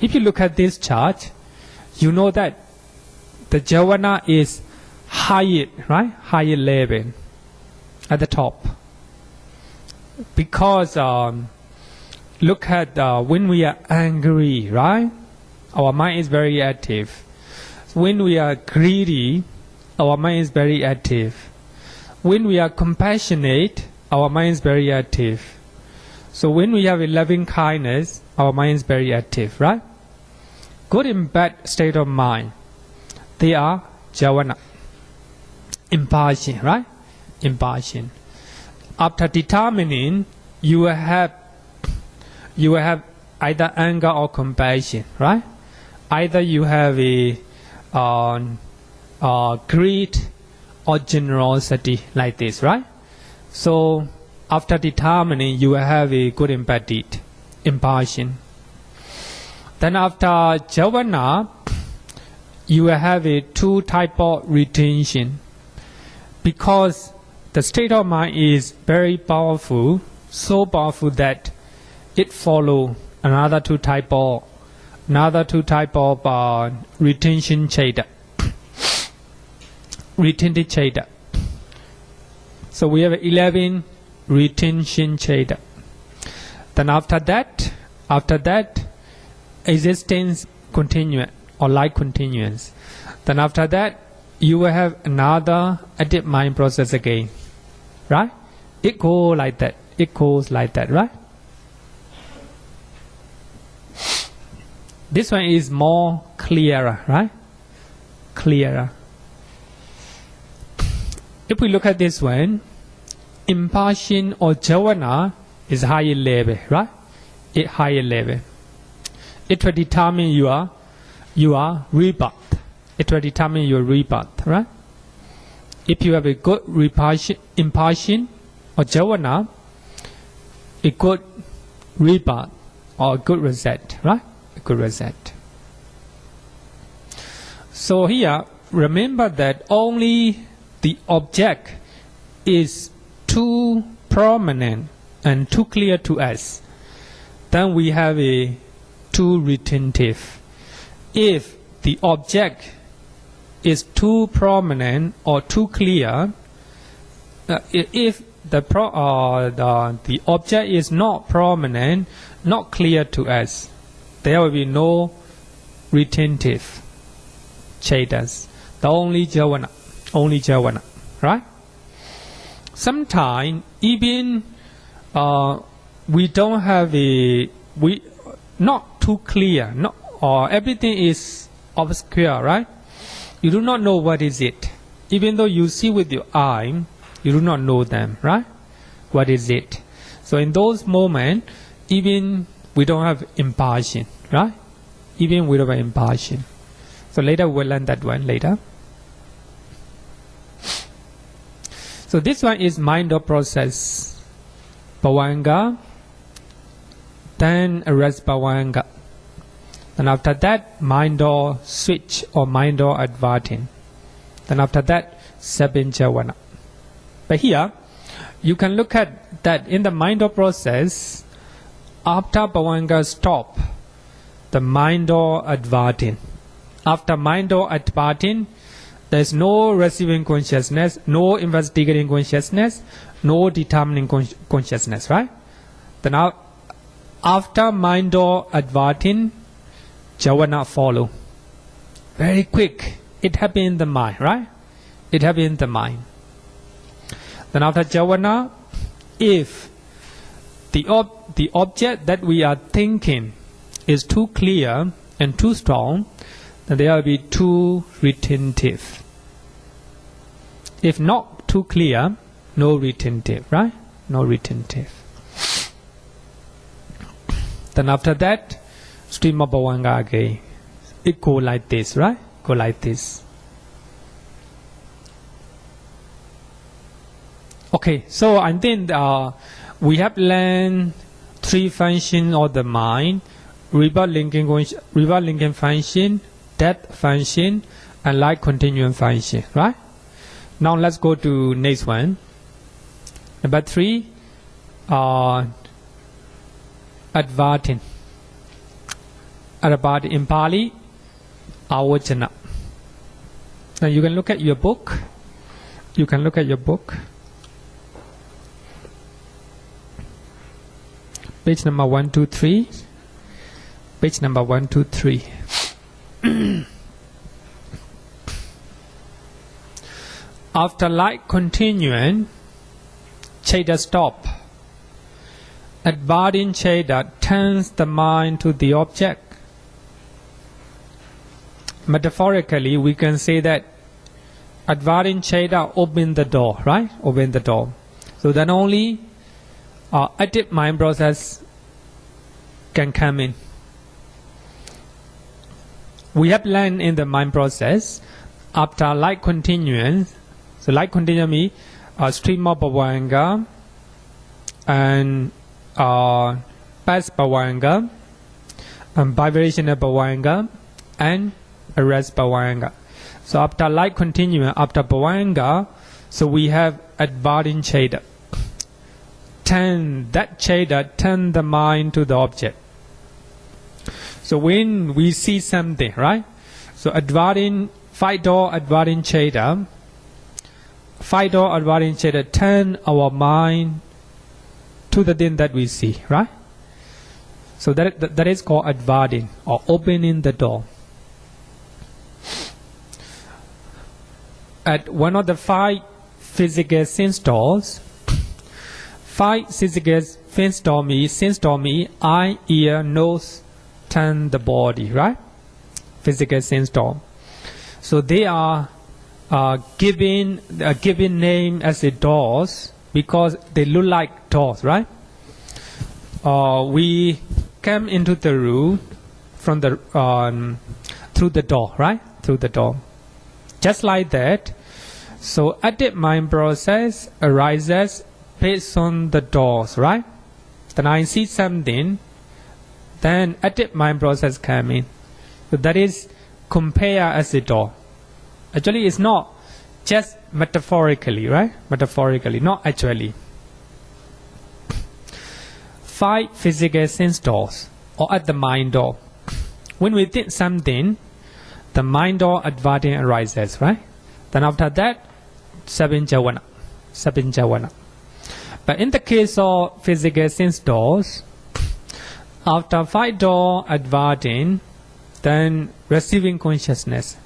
If you look at this chart, you know that the jhana is higher, right? Higher level at the top. Because look at when we are angry, right? Our mind is very active. When we are greedy, our mind is very active. When we are compassionate, our mind is very active. So when we have a loving kindness, our mind is very active, right? Good and bad state of mind, they are jhana. Impulsion, right? Impulsion. After determining, you will have either anger or compassion, right? Either you have a greed or generosity, like this, right? So after determining, you will have a good embodied impartial. Then after jhana, you will have a two type of retention. Because the state of mind is very powerful, so powerful that it follow another two type of retention chaita. Retentive chaita. So we have 11 retention chaita. Then after that, existence continuous or like continuance. Then after that, you will have another active mind process again, right? It goes like that. It goes like that, right? This one is more clearer, right? Clearer. If we look at this one, impartial or jhana is higher level, right? It higher level. It will determine your rebirth. It will determine your rebirth, right? If you have a good impartial or jhana, a good rebirth or a good reset, right? A good reset. So here, remember that only the object is too prominent and too clear to us. Then we have a too retentive. If the object is too prominent or too clear, if the object is not prominent, not clear to us, there will be no retentive chaitas. The only jhana, right? Sometimes even we don't have not too clear, or everything is obscure, right? You do not know what is it. Even though you see with your eye, you do not know them, right? What is it? So in those moments, even we don't have impartial, right? Even we don't have impartial. So later we'll learn that one later. So this one is mind or process. Bhavanga, then arrest bhavanga. Then after that, mind or switch or mind or adverting. Then after that, seven jhana. But here, you can look at that in the mind or process, after bhavanga stop, the mind or adverting. After mind or adverting, there is no receiving consciousness, no investigating consciousness, no determining consciousness, right? Then after mind or adverting, jhana follow. Very quick. It happens in the mind, right? It happens in the mind. Then after jhana, if the object that we are thinking is too clear and too strong, then there will be too retentive. If not too clear, no retentive, right? No retentive. Then after that, stream of bhavanga again. It go like this, right? Go like this. Okay, so I think we have learned three functions of the mind: rebirth linking function, death function, and life continuum function, right? Now let's go to next one. Number 3, adverting. Adverting in Pali, avajana. Now you can look at your book. You can look at your book. Page number 123. Page number 123. After light continuing, chaita stop. Adverting chaita turns the mind to the object. Metaphorically, we can say that adverting chaita open the door, right? Open the door. So then only active mind process can come in. We have learned in the mind process, after light continuance, so light continuum means stream of bhavanga, and past bhavanga, vibrational bhavanga, and arrest bhavanga. So after light continuum, after bhavanga, so we have advarin cheda. That cheda turn the mind to the object. So when we see something, right? So advarin, 5-door advarin cheda, 5-door advarin cheda turn our mind to the thing that we see, right? So that is called advarin, or opening the door. At one of the 5 physical sense doors, 5 physical sense door means eye, ear, nose, tongue, the body, right? Physical sense door. So they are given name as the doors because they look like doors, right? We come into the room from the through the door, right? Through the door. Just like that, so active mind process arises based on the doors, right? Then I see something, then active mind process come in. So that is compare as a door. Actually, it's not just metaphorically, right? Metaphorically, not actually. 5 physical sense doors, or at the mind door. When we think something, the mind door advarin arises, right? Then after that, 7 jhana. But in the case of physical sense doors, after 5 door advarin, then receiving consciousness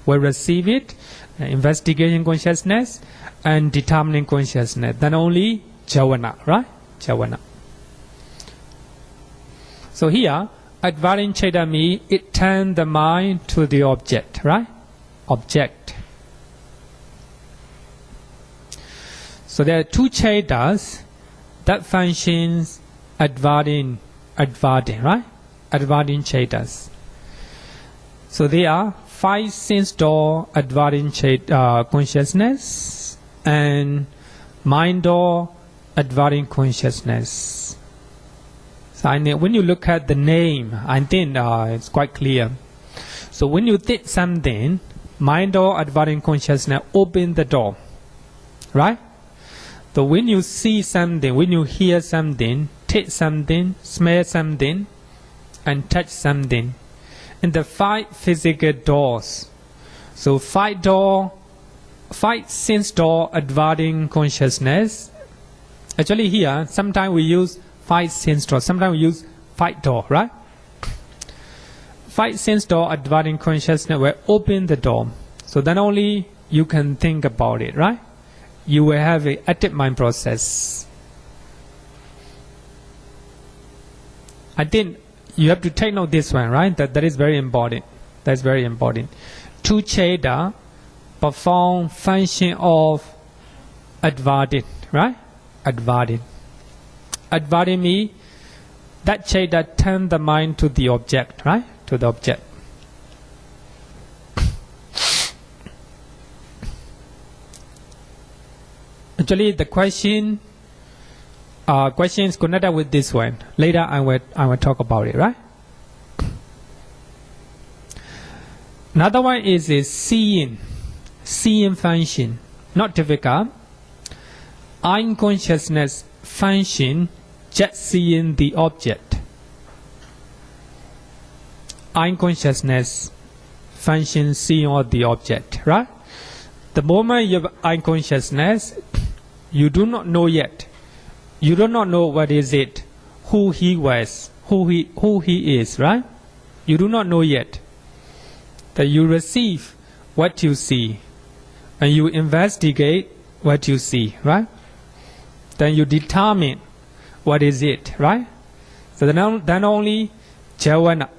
will receive it, investigation consciousness, and determining consciousness. Then only jhana, right? Jhana. So here, advarin cheda means it turns the mind to the object, right? Object. So there are 2 chedas that functions advarin, right? Advarin chedas. So they are 5 sense door advarin consciousness and mind door advarin consciousness. So when you look at the name, I think it's quite clear. So when you think something, mind door advarin consciousness open the door, right? So when you see something, when you hear something, taste something, smell something, and touch something, in the 5 physical doors, so 5 sense door advarin consciousness. Actually here, sometimes we use 5 sense door, sometimes we use 5 door, right? 5 sense door advarin consciousness will open the door. So then only you can think about it, right? You will have an active mind process. I think you have to take note this one, right? That is very important. That's very important. 2 cheda perform function of advarin, right? Advarin. Advarin means that cheda turn the mind to the object, right? To the object. Actually, the question is connected with this one. Later, I will talk about it, right? Another one is seeing function. Not difficult. Eye consciousness function just seeing the object. Eye consciousness function seeing all the object, right? The moment you have eye consciousness, you do not know yet. You do not know what is it, who he was, who he is, right? You do not know yet. That you receive what you see, and you investigate what you see, right? Then you determine what is it, right? So then only jhana,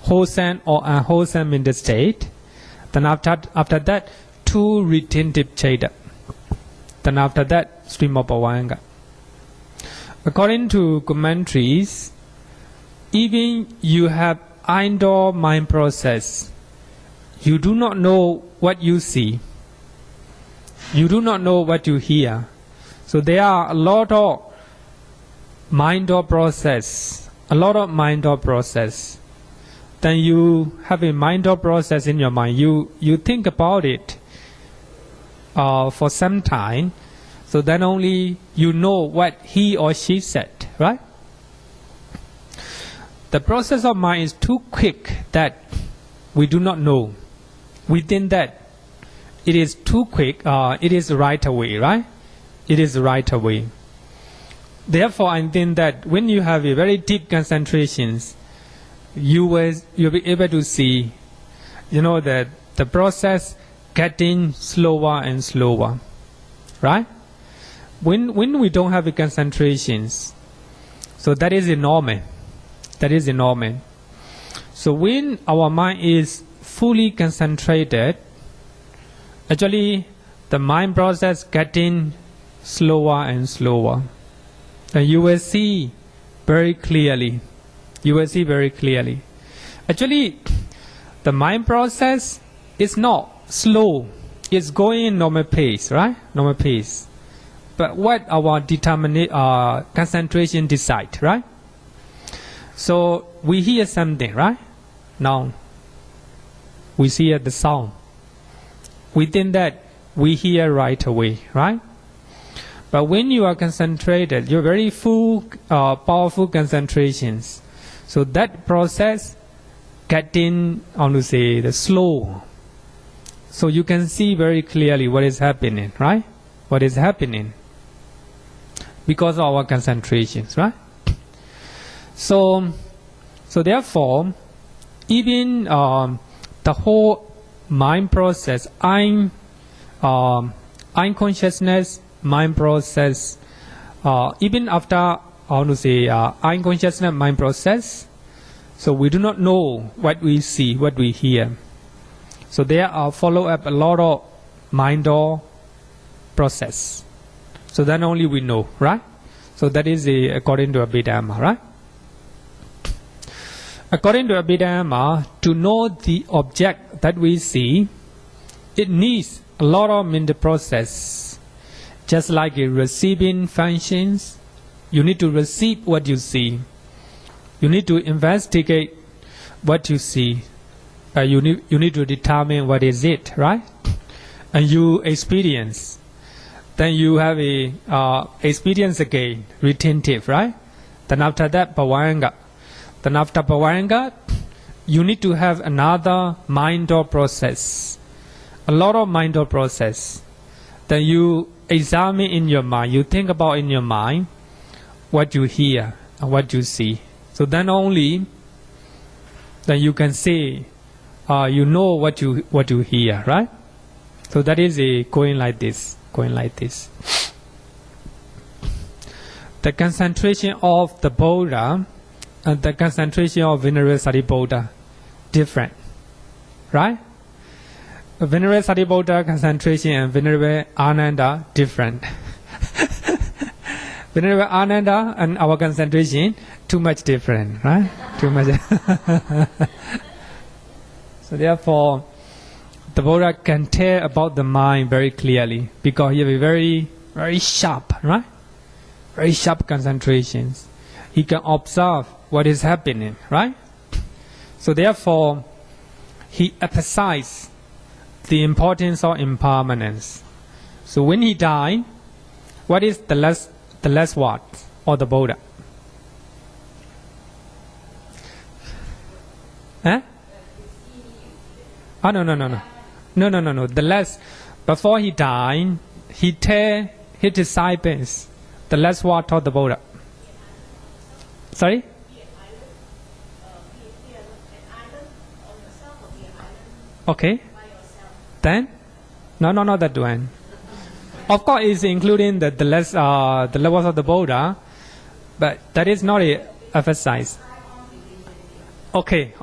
wholesome or unwholesome in the state. Then after that, 2 retentive cheda. Then after that, stream of bhavanga. According to commentaries, even you have indoor mind process, you do not know what you see. You do not know what you hear. So there are a lot of mind or process, a lot of mind or process, then you have a mind or process in your mind. You think about it for some time, so then only you know what he or she said, right? The process of mind is too quick that we do not know. We think that it is too quick, it is right away, right? It is right away. Therefore, I think that when you have a very deep concentrations, you'll be able to see, that the process getting slower and slower, right? When we don't have a concentrations, so that is normal. That is normal. So when our mind is fully concentrated, actually the mind process getting slower and slower. And you will see very clearly. You will see very clearly. Actually, the mind process is not slow. It's going in normal pace, right? Normal pace. But what our concentration decide, right? So we hear something, right? Now, we hear the sound. We think that we hear right away, right? But when you are concentrated, you're very full, powerful concentrations. So that process getting, the slow. So you can see very clearly what is happening, right? What is happening because of our concentrations, right? So therefore, even the whole mind process, I'm consciousness, mind process, even after I'm consciousness, mind process, so we do not know what we see, what we hear. So there are follow up a lot of mind or process. So then only we know, right? So that is according to Abhidhamma, right? According to Abhidhamma, to know the object that we see, it needs a lot of mental process. Just like receiving functions, you need to receive what you see. You need to investigate what you see. You need to determine what is it, right? And you experience. Then you have a experience again, retentive, right? Then after that, Bhavanga. Then after Bhavanga, you need to have another mind or process. A lot of mind or process. Then you examine in your mind, you think about in your mind what you hear and what you see. So then only then you can say, you know what you hear, right? So that is going like this. The concentration of the Buddha and the concentration of Venerable Sariputta different, right? Venerable Sariputta concentration and Venerable Ananda different. Venerable Ananda and our concentration too much different, right? Too much. So therefore, the Buddha can tell about the mind very clearly because he have a very, very sharp, right? Very sharp concentrations. He can observe what is happening, right? So therefore, he emphasized the importance of impermanence. So when he died, what is the last word of the Buddha? Huh? Oh, no. The last, before he died, he tell his disciples the last word of the Buddha. Sorry? Okay. Then? No, not that one. Of course, it's including the last the levels of the Buddha, but that is not a emphasize. Okay.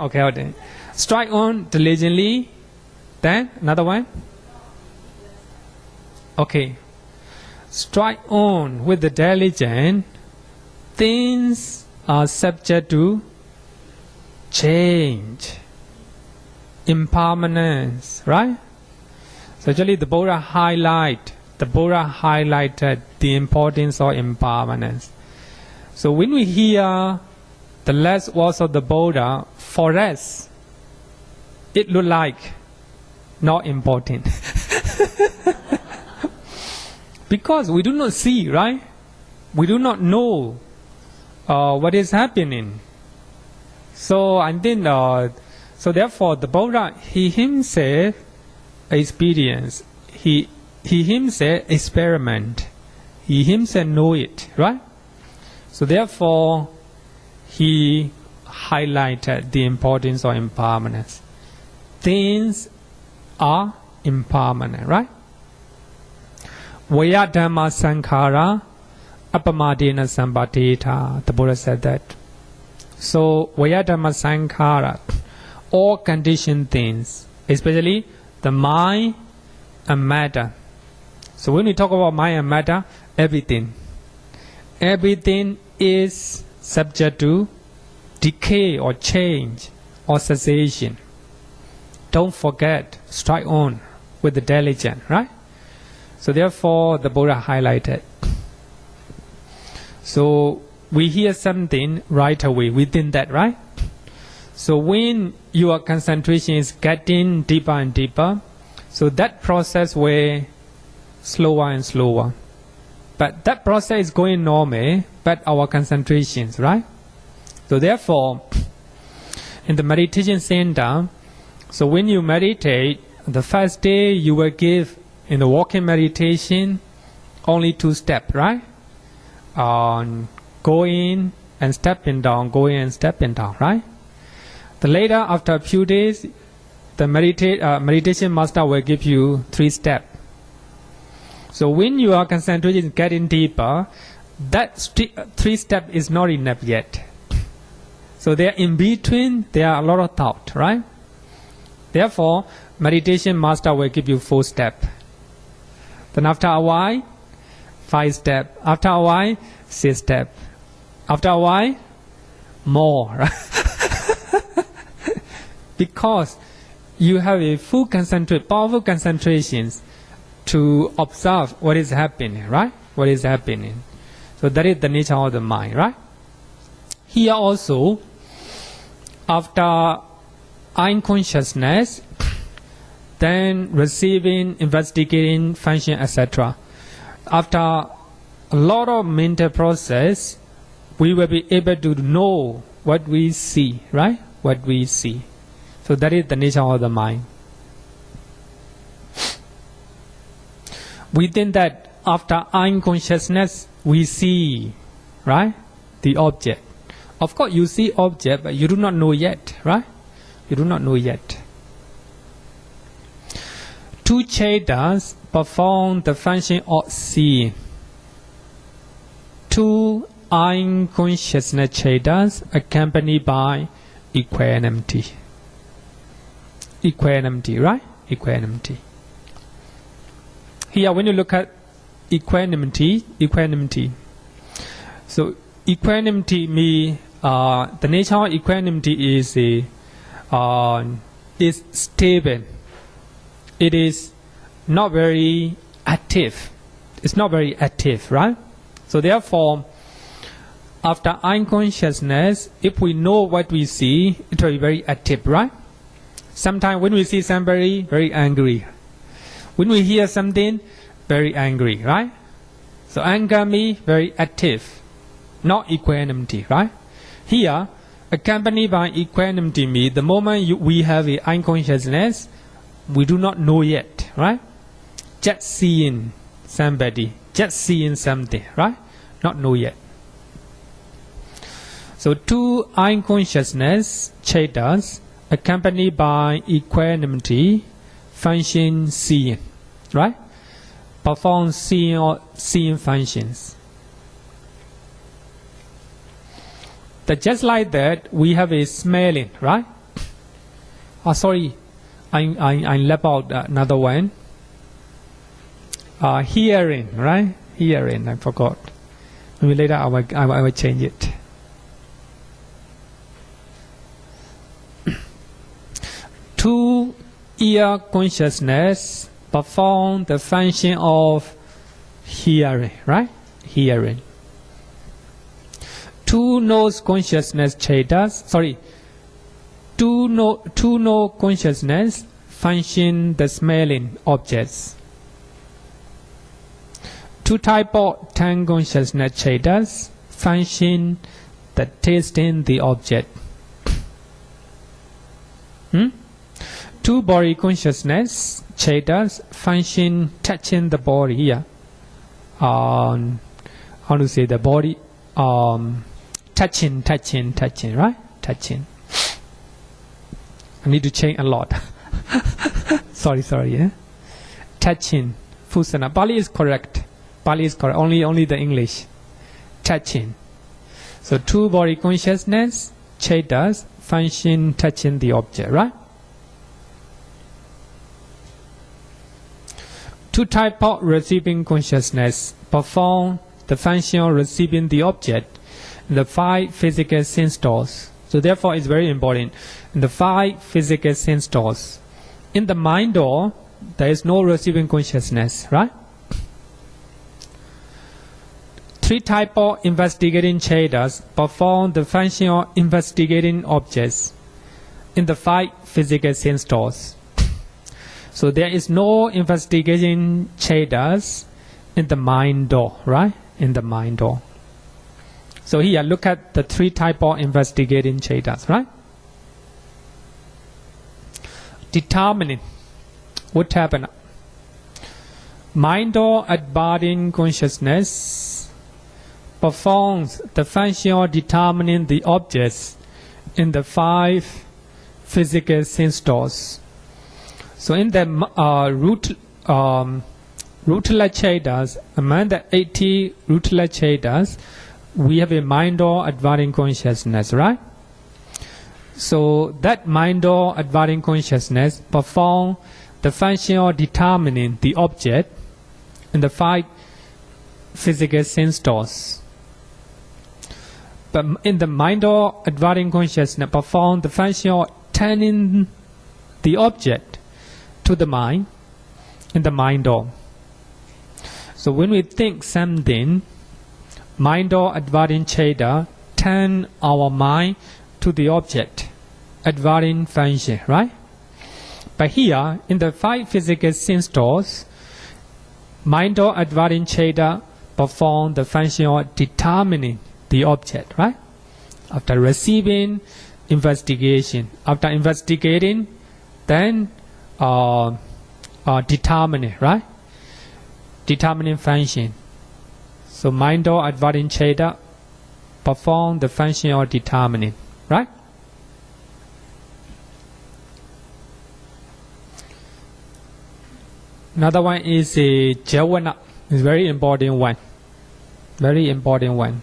Strike on diligently. Then another one. Okay. Strike on with the diligence. Things are subject to change, impermanence, right? So actually the Buddha highlighted the importance of impermanence. So when we hear the last words of the Buddha, for us, it look like not important. Because we do not see, right? We do not know what is happening. So I think, so therefore the Buddha, he himself experience, he himself experiment, he himself know it, right? So therefore, he highlighted the importance of impermanence. Things are impermanent, right? Vayadhamma sankhara appamadena sambhateta. The Buddha said that. So Vayadhamma sankhara, all conditioned things, especially the mind and matter. So when we talk about mind and matter, everything is subject to decay or change or cessation. Don't forget, strike on with the diligence, right? So therefore the Buddha highlighted. So we hear something right away within that, right? So when your concentration is getting deeper and deeper, so that process will slower and slower. But that process is going normal, but our concentrations, right? So therefore, in the meditation center, so when you meditate, the first day you will give in the walking meditation only 2 steps, right? Going and stepping down, going and stepping down, right? The later, after a few days, the meditation master will give you 3 steps. So when your concentration is getting deeper, that 3 steps is not enough yet. So there in between, there are a lot of thought, right? Therefore, meditation master will give you 4 steps. Then after a while, 5 steps. After a while, 6 steps. After a while, more, right? Because you have a full powerful concentrations to observe what is happening, right? What is happening. So that is the nature of the mind, right? Here also, after unconsciousness, then receiving, investigating, function, etc. After a lot of mental process, we will be able to know what we see, right? What we see. So that is the nature of the mind. Within that, after unconsciousness, we see, right? The object. Of course, you see object, but you do not know yet, right? You do not know yet. 2 chetas perform the function of seeing. 2 unconsciousness chetas accompanied by equanimity. Equanimity, right? Equanimity. Here, when you look at equanimity. So, equanimity means the nature of equanimity is stable. It is not very active. It's not very active, right? So therefore, after unconsciousness, if we know what we see, it will be very active, right? Sometimes when we see somebody, very angry. When we hear something, very angry, right? So anger means very active, not equanimity, right? Here, accompanied by equanimity means the moment we have a unconsciousness, we do not know yet, right? Just seeing somebody, just seeing something, right? Not know yet. So 2 unconsciousness chetas accompanied by equanimity function seeing, right? Perform seeing functions. That just like that, we have a smelling, right? Oh, sorry, I left out another one. Hearing, right? Hearing, I forgot. Maybe later I will change it. Two ear consciousness perform the function of hearing, right? Hearing. two nose consciousness chetas, two no consciousness function the smelling objects. Two type of tongue consciousness chetas function the tasting the object. Two body consciousness chetas function touching the body here. How to say the body? Touching, right? Touching. I need to change a lot. sorry, yeah. Touching. Fusana. Pali is correct. Only the English. Touching. So two body consciousness chetas function touching the object, right? Two type of receiving consciousness perform the function of receiving the object in the five physical sense doors. So therefore it's very important. In the five physical sense doors, in the mind door, there is no receiving consciousness, right? Three type of investigating chetas perform the function of investigating objects in the five physical sense doors. So there is no investigating chetas in the mind door, right? In the mind door. So here, look at the three type of investigating chetas, right? Determining. What happened? Mind door abiding consciousness performs the function of determining the objects in the five physical sense doors. So in the Rutila chetas, among the 80 Rutila chetas, we have a mind door abiding consciousness, right? So that mind door abiding consciousness perform the function of determining the object in the five physical sense doors. But in the mind door abiding consciousness perform the function of turning the object to the mind in the mind door. So when we think something, mind door abiding cheta turn our mind to the object, abiding function, right? But here, in the five physical sense doors, mind door abiding cheta perform the function of determining the object, right? After receiving investigation, after investigating, then determining, right? Determining function. So mind door abiding cheta perform the function of determining, right? Another one is a javana. It's very important one. Very important one.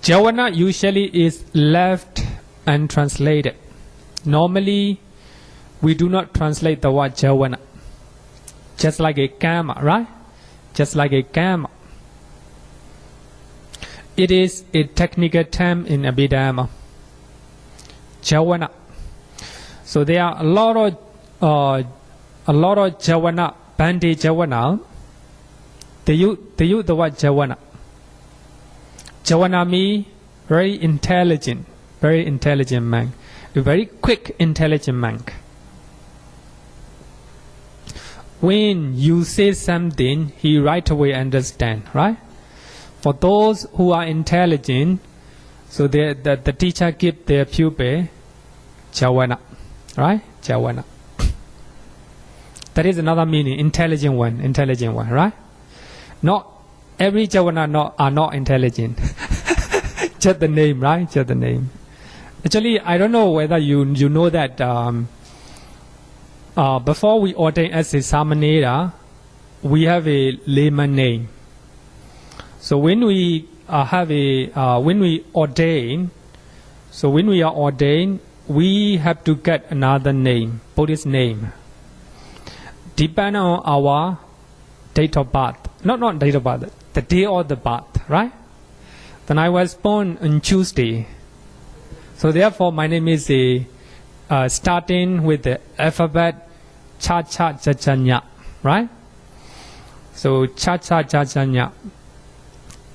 Javana usually is left untranslated. Normally, we do not translate the word javana. Just like a karma, right? Just like a karma. It is a technical term in Abhidhamma. Javana. So there are a lot of javana, Bhante javana. They use the word javana. Javana means very intelligent monk. A very quick, intelligent monk. When you say something, he right away understand, right? For those who are intelligent, so the teacher give their pupil javana, right? Javana. That is another meaning, intelligent one, right? Not every javana are not intelligent. Just the name, right? Just the name. Actually, I don't know whether you know that before we ordain as a samanera, we have a layman name. So when we ordain, we have to get another name, Buddhist name, depending on our date of birth. Not date of birth, the day of the birth, right? Then I was born on Tuesday. So therefore my name is starting with the alphabet Cha Cha Cha Cha Nya, right? So Cha Cha Cha Cha Nya.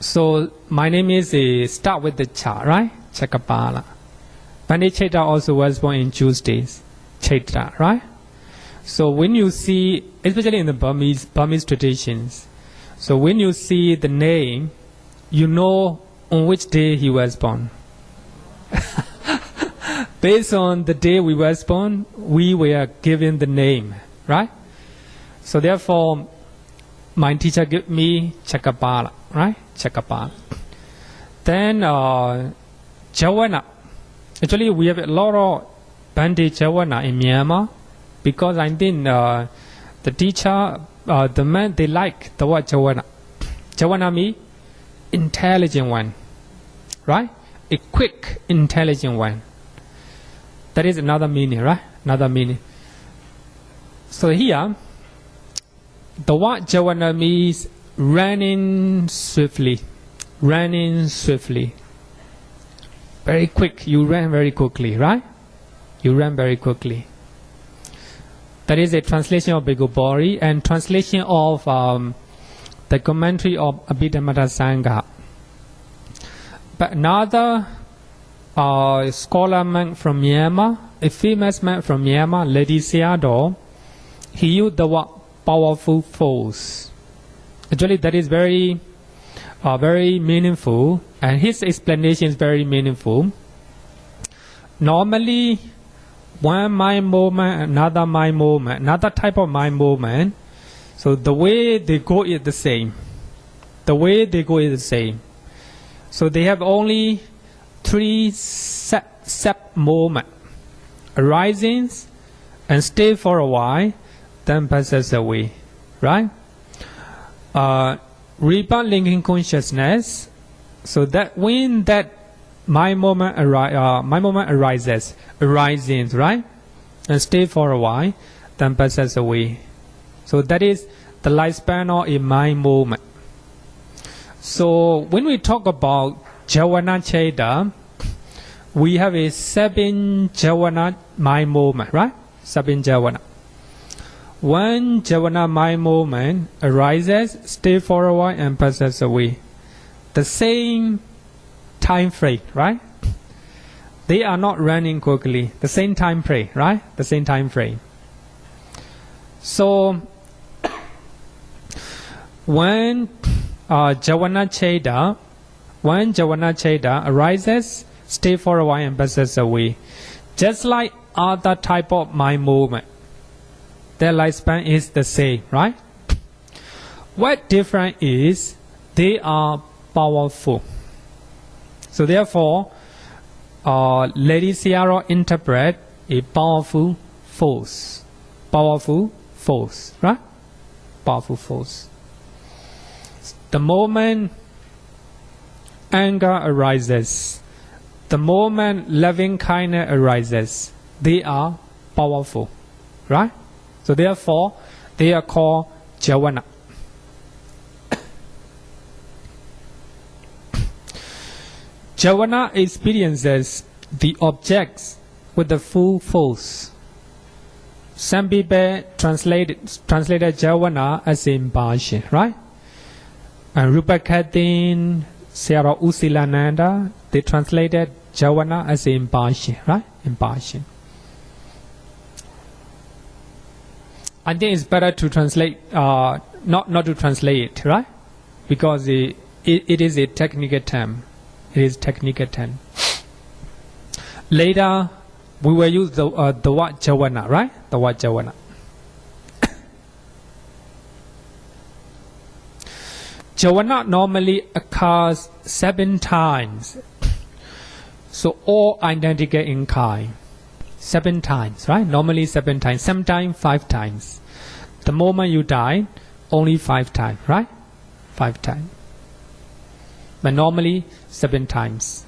So my name is start with the Cha, right? Chakapala. Pandit Chaitra also was born in Tuesdays. Chaitra, right? So when you see, especially in the Burmese traditions, so when you see the name, you know on which day he was born. Based on the day we were born, we were given the name, right? So therefore, my teacher gave me Chakapala, right? Chakapala. Then Jawana. Actually, we have a lot of Pandit Jawana in Myanmar because I think the teacher, the man, they like the word Jawana. Jawana means intelligent one, right? A quick, intelligent one. That is another meaning, right? Another meaning. So here, the word Jawana means running swiftly. Running swiftly. Very quick. You ran very quickly, right? You ran very quickly. That is a translation of Bhagavad and translation of the commentary of Abhidhamma Sangha. But another scholar man from Myanmar, a famous man from Myanmar, Lady Sayadaw, he used the word powerful force. Actually, that is very meaningful, and his explanation is very meaningful. Normally, one mind movement, another mind movement, another type of mind movement. So the way they go is the same. The way they go is the same. So they have only three step movement: arising and stay for a while, then passes away. Right? Rebirth linking consciousness. So that when that mind moment arises, right, and stay for a while, then passes away. So that is the lifespan of a mind movement. So when we talk about Jawana Chaitra, we have a 7 Jawana mind movement, right? 7 Jawana. One Jawana mind movement arises, stay for a while, and passes away. The same time frame, right? They are not running quickly. The same time frame, right? The same time frame. So when Jawana Chaitra arises, stay for a while, and passes away. Just like other type of mind movement, their lifespan is the same, right? What different is they are powerful. So therefore, Lady Sayadaw interpret a powerful force. Powerful force, right? Powerful force. The moment anger arises, the moment loving kindness arises, they are powerful, right? So therefore, they are called Jawana. Jawana experiences the objects with the full force. Some people translated Jawana as impassion, right? And Rupa Khatin, Sayadaw Usilananda, they translated Jawana as impassion, right? Impassion. I think it's better to translate, not to translate it, right? Because it is a technical term. It is technical term. Later, we will use the word Jawana, right? The word Jawana. Jawana normally occurs 7 times. So all identical in kind. 7 times, right? Normally 7 times. Sometimes 5 times. The moment you die, only 5 times, right? 5 times. But normally 7 times.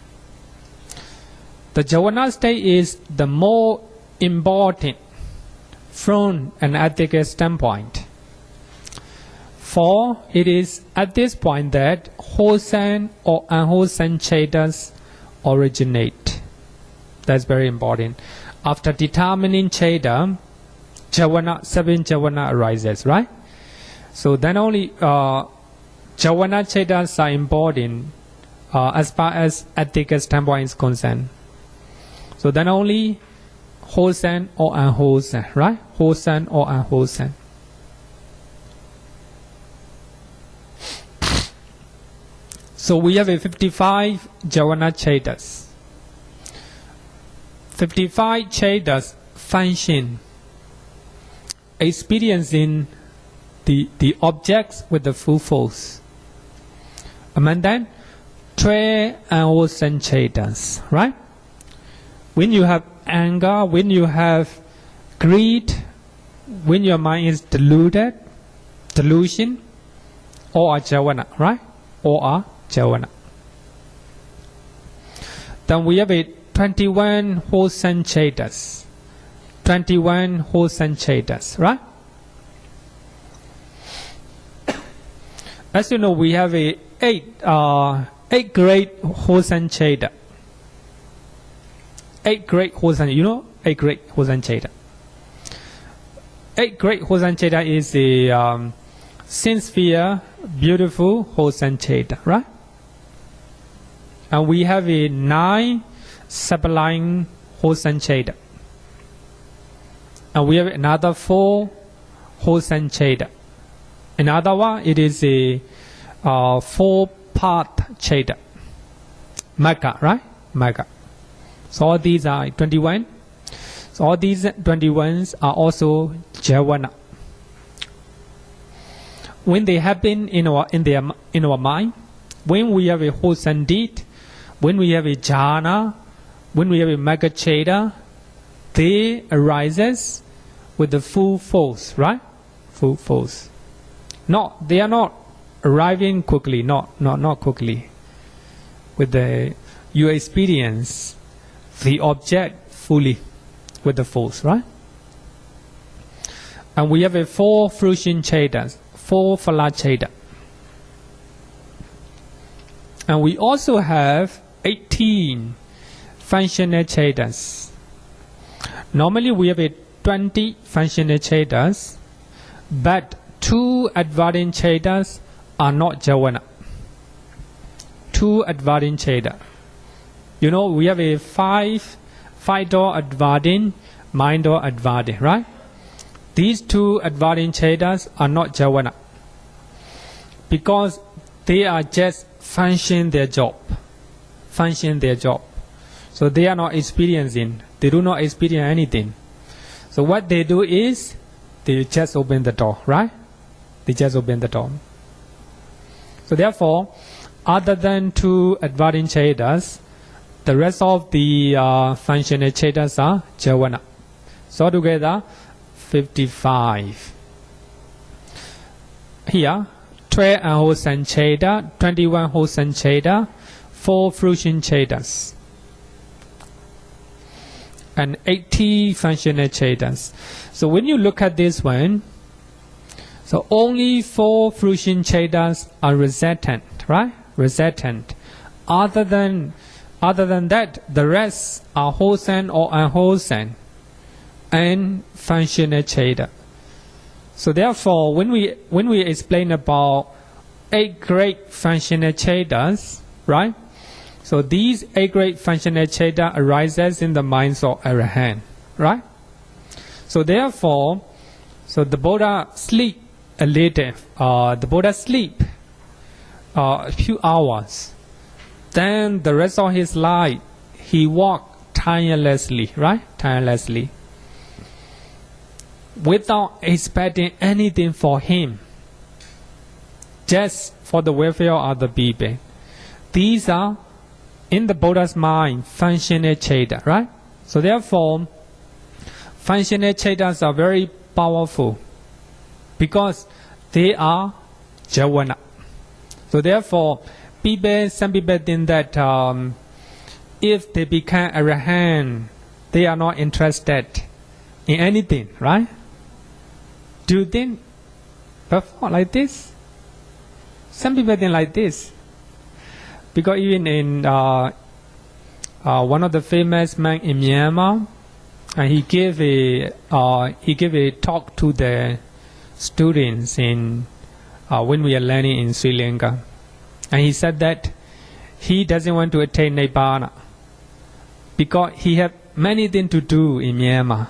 The Jawana state is the more important from an ethical standpoint. For it is at this point that wholesome or unwholesome chaitas originate. That's very important. After determining chaita, Jawana, 7 Jawana arises, right? So then only Javana Chetas are important as far as ethical standpoint is concerned. So then only wholesome or unwholesome, right? Wholesome or unwholesome. So we have a 55 Javana Chetas. 55 Chetas function, experiencing the objects with the full force. And then 12 unwholesome Chetas, right? When you have anger, when you have greed, when your mind is deluded, delusion, all are Javana, right? All are Javana. Then we have a 21 wholesome Chetas. 21 wholesome Chetas, right? As you know, we have a 8 great wholesome Cheta. 8 great wholesome, 8 great wholesome Cheta. 8 great wholesome Cheta is a sincere, beautiful wholesome Cheta, right? And we have a 9 sublime wholesome Cheta. And we have another 4 wholesome Cheta. Another one, it is a 4-part Cheta. Magga, right? Magga. So all these are 21. So all these 21s are also Javana. When they happen in our mind, when we have a wholesome deed, when we have a jhana, when we have a Magga Cheta, they arises with the full force, right? Full force. They are not arriving quickly, not quickly. You experience the object fully with the force, right? And we have a 4 fruition Chetas, 4 Phala Cheta. And we also have 18 functional Chetas. Normally we have a 20 functional Chetas, but 2 advancing Chetas are not Javana. 2 advancing Cheta. We have a 5-door advancing, mind-door advancing, right? These 2 advancing Chetas are not Javana, because they are just functioning their job. So they are not experiencing. They do not experience anything. So what they do is, they just open the door, right? They just open the door. So therefore, other than 2 advancing Chetas, the rest of the functional Chetas are Javana. So together, 55. Here, 12 unwholesome Cheta, 21 wholesome Cheta, 4 fruition Chetas, and 80 functional Chetas. So when you look at this one, so only 4 fruition Chetas are resultant, right? Resultant. Other than that, the rest are wholesome or unwholesome and functional Cheta. So therefore, when we explain about 8 great functional Chetas, right? So these 8 great functional Cheta arises in the minds of Arahant, right? So therefore, the Buddha sleep a little. The Buddha sleep a few hours. Then the rest of his life, he walked tirelessly, right? Tirelessly, without expecting anything for him, just for the welfare of other people. These are, in the Buddha's mind, functional Cheta, right? So therefore, functional Chetas are very powerful, because they are Javana. So therefore, some people think that if they become Arahant, they are not interested in anything, right? Do you think before like this? Some people think like this, because even in one of the famous men in Myanmar, and he gave a talk to the students in when we are learning in Sri Lanka. And he said that he doesn't want to attain Nibbana because he have many things to do in Myanmar.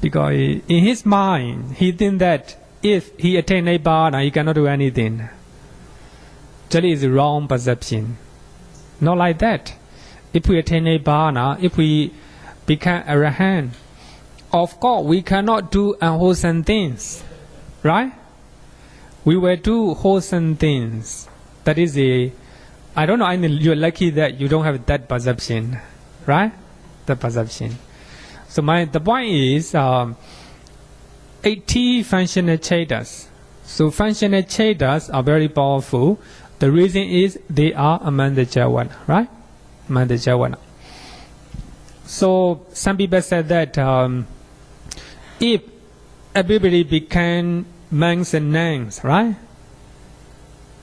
Because in his mind, he thinks that if he attain Nibbana, he cannot do anything. Actually, it's a wrong perception. Not like that. If we attain Nibbana, if we become Arahant, of course, we cannot do unwholesome things. Right? We will do wholesome things. That is I don't know, I mean, you're lucky that you don't have that perception. Right? The perception. So the point is, 80 functional chetas. So functional chetas are very powerful. The reason is they are among the Javana, right? Among the Javana. So some people said that if everybody became monks and nuns, right?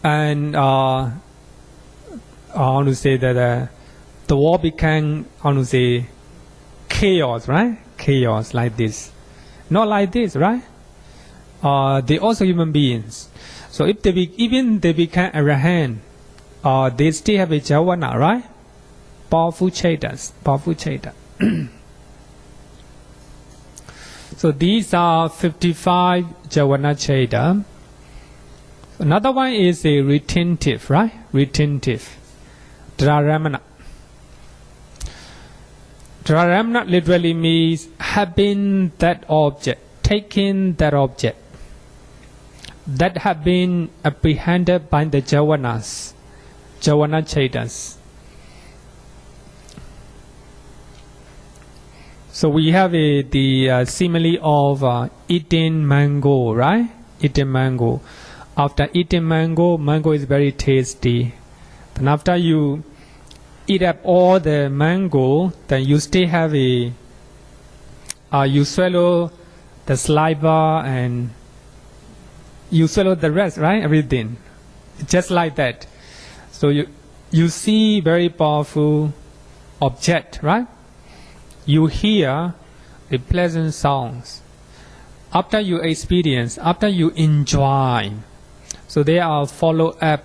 And I want to say that the world became, I want to say, chaos, right? Chaos like this. Not like this, right? They also human beings. So if even they become Arahant, they still have a Javana, right? Powerful chetas, powerful cheta. So these are 55 Javana cheta. Another one is a retentive, right? Retentive. Dharamana. Dharamana literally means having that object, taking that object that have been apprehended by the Javanas, Javana chetas. So we have the simile of eating mango, right? Eating mango. After eating mango, mango is very tasty. Then after you eat up all the mango, then you still have you swallow the saliva and you swallow the rest, right? Everything. Just like that. So you see very powerful object, right? You hear the pleasant sounds. After you experience, after you enjoy, so there are follow-up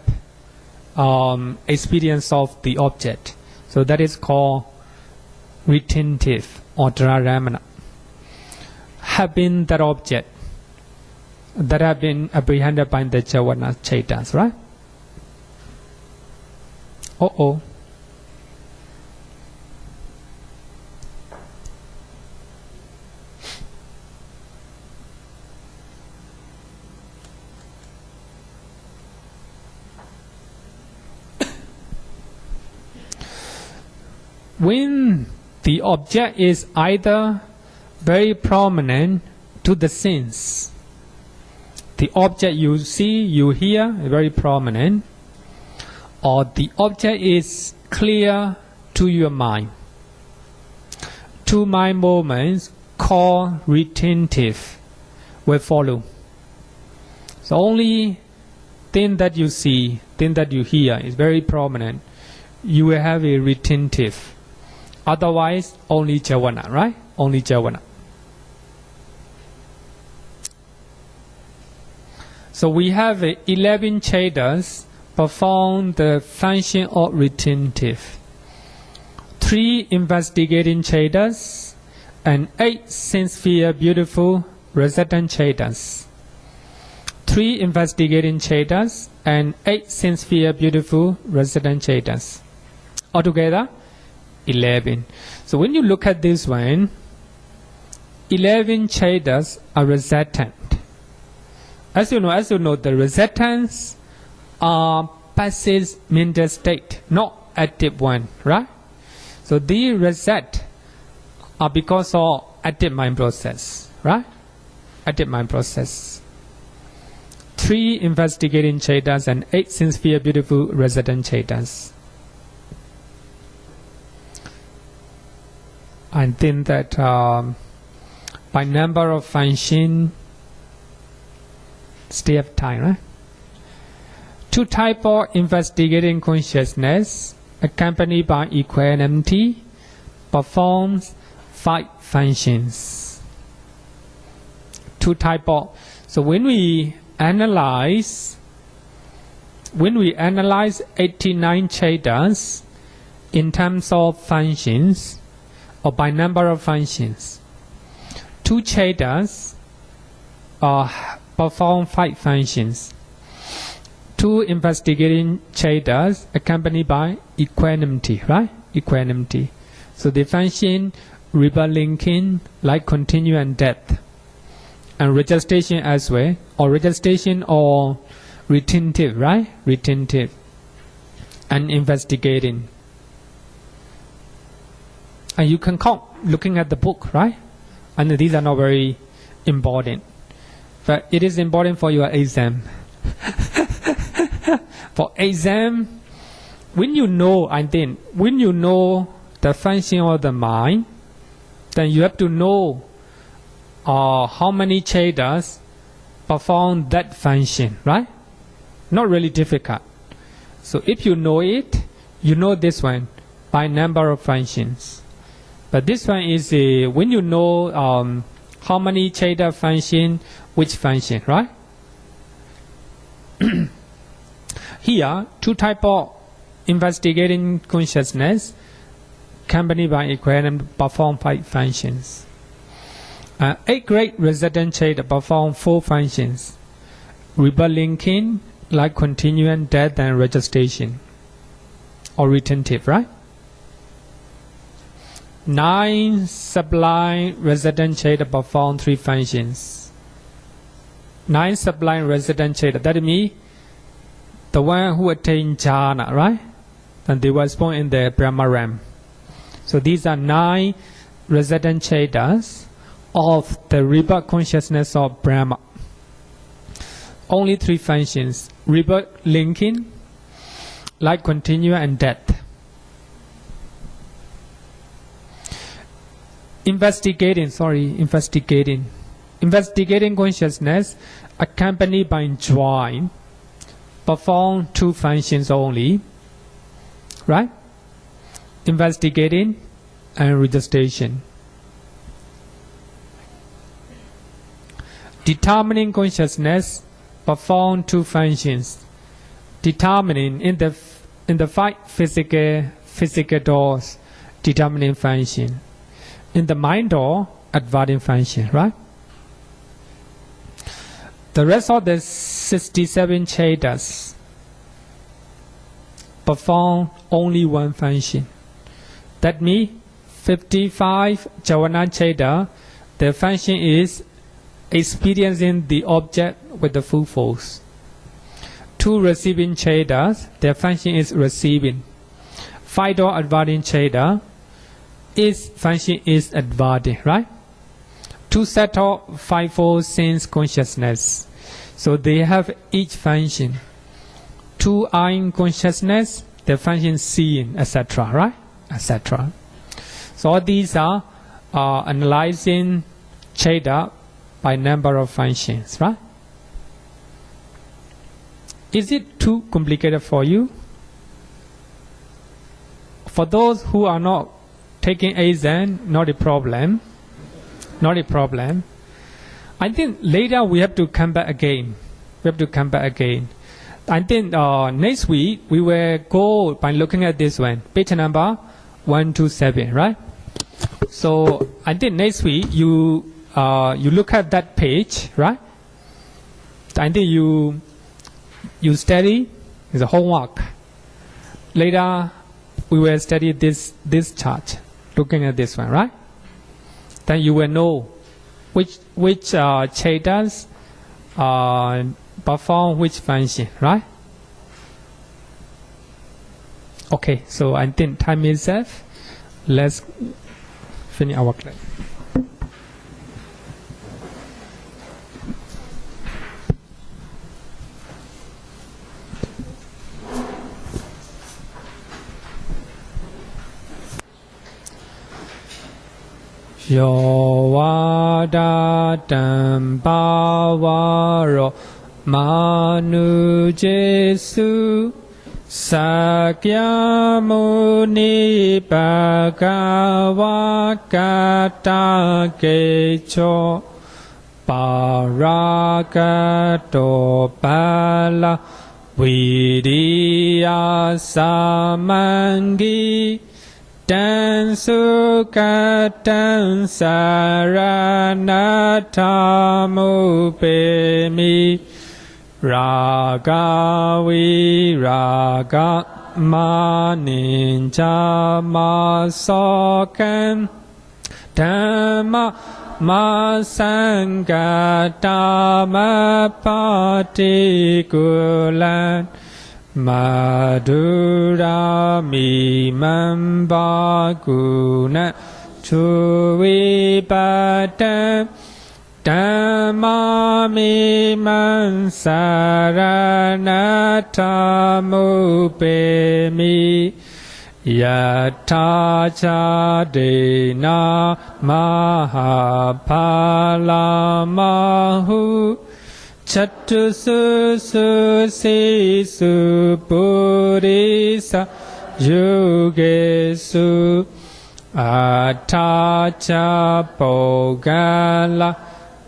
experience of the object. So that is called retentive or dharamana. Having that object that have been apprehended by the Javana chetas, right? When the object is either very prominent to the sense, the object you see, you hear, is very prominent, or the object is clear to your mind. Two mind movements called retentive will follow. So only thing that you see, thing that you hear is very prominent, you will have a retentive. Otherwise, only Javana, right? Only Javana. So we have 11 chetas perform the function of retentive, 3 investigating chetas, and 8 sense-sphere beautiful resident chetas. 3 investigating chetas and 8 sense-sphere beautiful resident chetas. Altogether, 11. So when you look at this one, 11 chetas are resident. As you know, the resistance are passive mental state, not active one, right? So these reset are because of active mind process, right? Active mind process. 3 investigating chetas and 8 sense-sphere beautiful resident chetas. I think that by number of function, still have time, right? 2 types of investigating consciousness accompanied by equanimity performs 5 functions. 2 types of, So when we analyze 89 chetas in terms of functions or by number of functions, 2 chetas perform 5 functions. 2 investigating chetas accompanied by equanimity, right? Equanimity. So they function rebirth linking, like continue and death, and registration as well, or registration or retentive, right? Retentive and investigating. And you can count looking at the book, right? And these are not very important, but it is important for your exam. For exam, when you know, when you know the function of the mind, then you have to know how many chetas perform that function, right? Not really difficult. So if you know it, you know this one by number of functions. But this one is when you know how many cheta function, which function, right? Here, 2 types of investigating consciousness accompanied by equanimity perform 5 functions. 8 great resident cheta perform 4 functions: rebirth linking, like continuing, death, and registration, or retentive, right? 9 sublime resident cheta perform 3 functions. 9 sublime resident cheta, that means the one who attained jhana, right? And they were born in the Brahma realm. So these are 9 resident chetas of the rebirth consciousness of Brahma. Only 3 functions: rebirth linking, like continue, and death. Investigating consciousness accompanied by joy perform 2 functions only, right? Investigating and registration. Determining consciousness perform 2 functions. Determining in the 5 physical doors, determining function. In the mind door, adverting function, right? The rest of the 67 chetas perform only 1 function. That means 55 jhana cheta, their function is experiencing the object with the full force. 2 receiving chetas, their function is receiving. 5 door adverting cheta, its function is adverting, right? 2 set of 5-fold sense consciousness. So they have each function. 2 eye consciousness, their function seeing, etc., right? Etc. So all these are analyzing cheta by number of functions, right? Is it too complicated for you? For those who are not taking exam, not a problem. Not a problem. I think later we have to come back again. I think next week we will go by looking at this one, page number 127, right? So I think next week you look at that page, right? I think you study, it's a homework. Later we will study this chart, looking at this one, right? Then you will know which chetas perform which function, right? Okay, so I think time is up. Let's finish our class. Yo vada tambavaro manu jesu sakyamuni bhagavakata kecho paragato pala vidiya samangi tan sukatan saranathamupemi raga viraga maninja masokan Dhamma masangata patikulan madura mimamba guna chuvipata Dhamma mimansaranathamupemi Yatha chadena mahapalamahu Chattusu sisu purisa yugesu Attacha pogala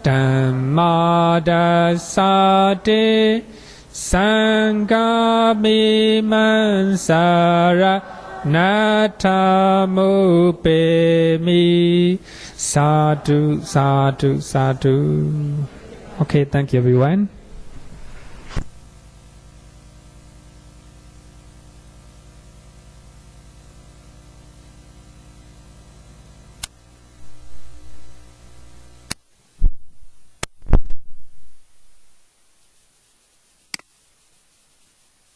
dhammadasate Sangami mansara Nathamupemi. Sadhu, sadhu, sadhu. Okay, thank you everyone.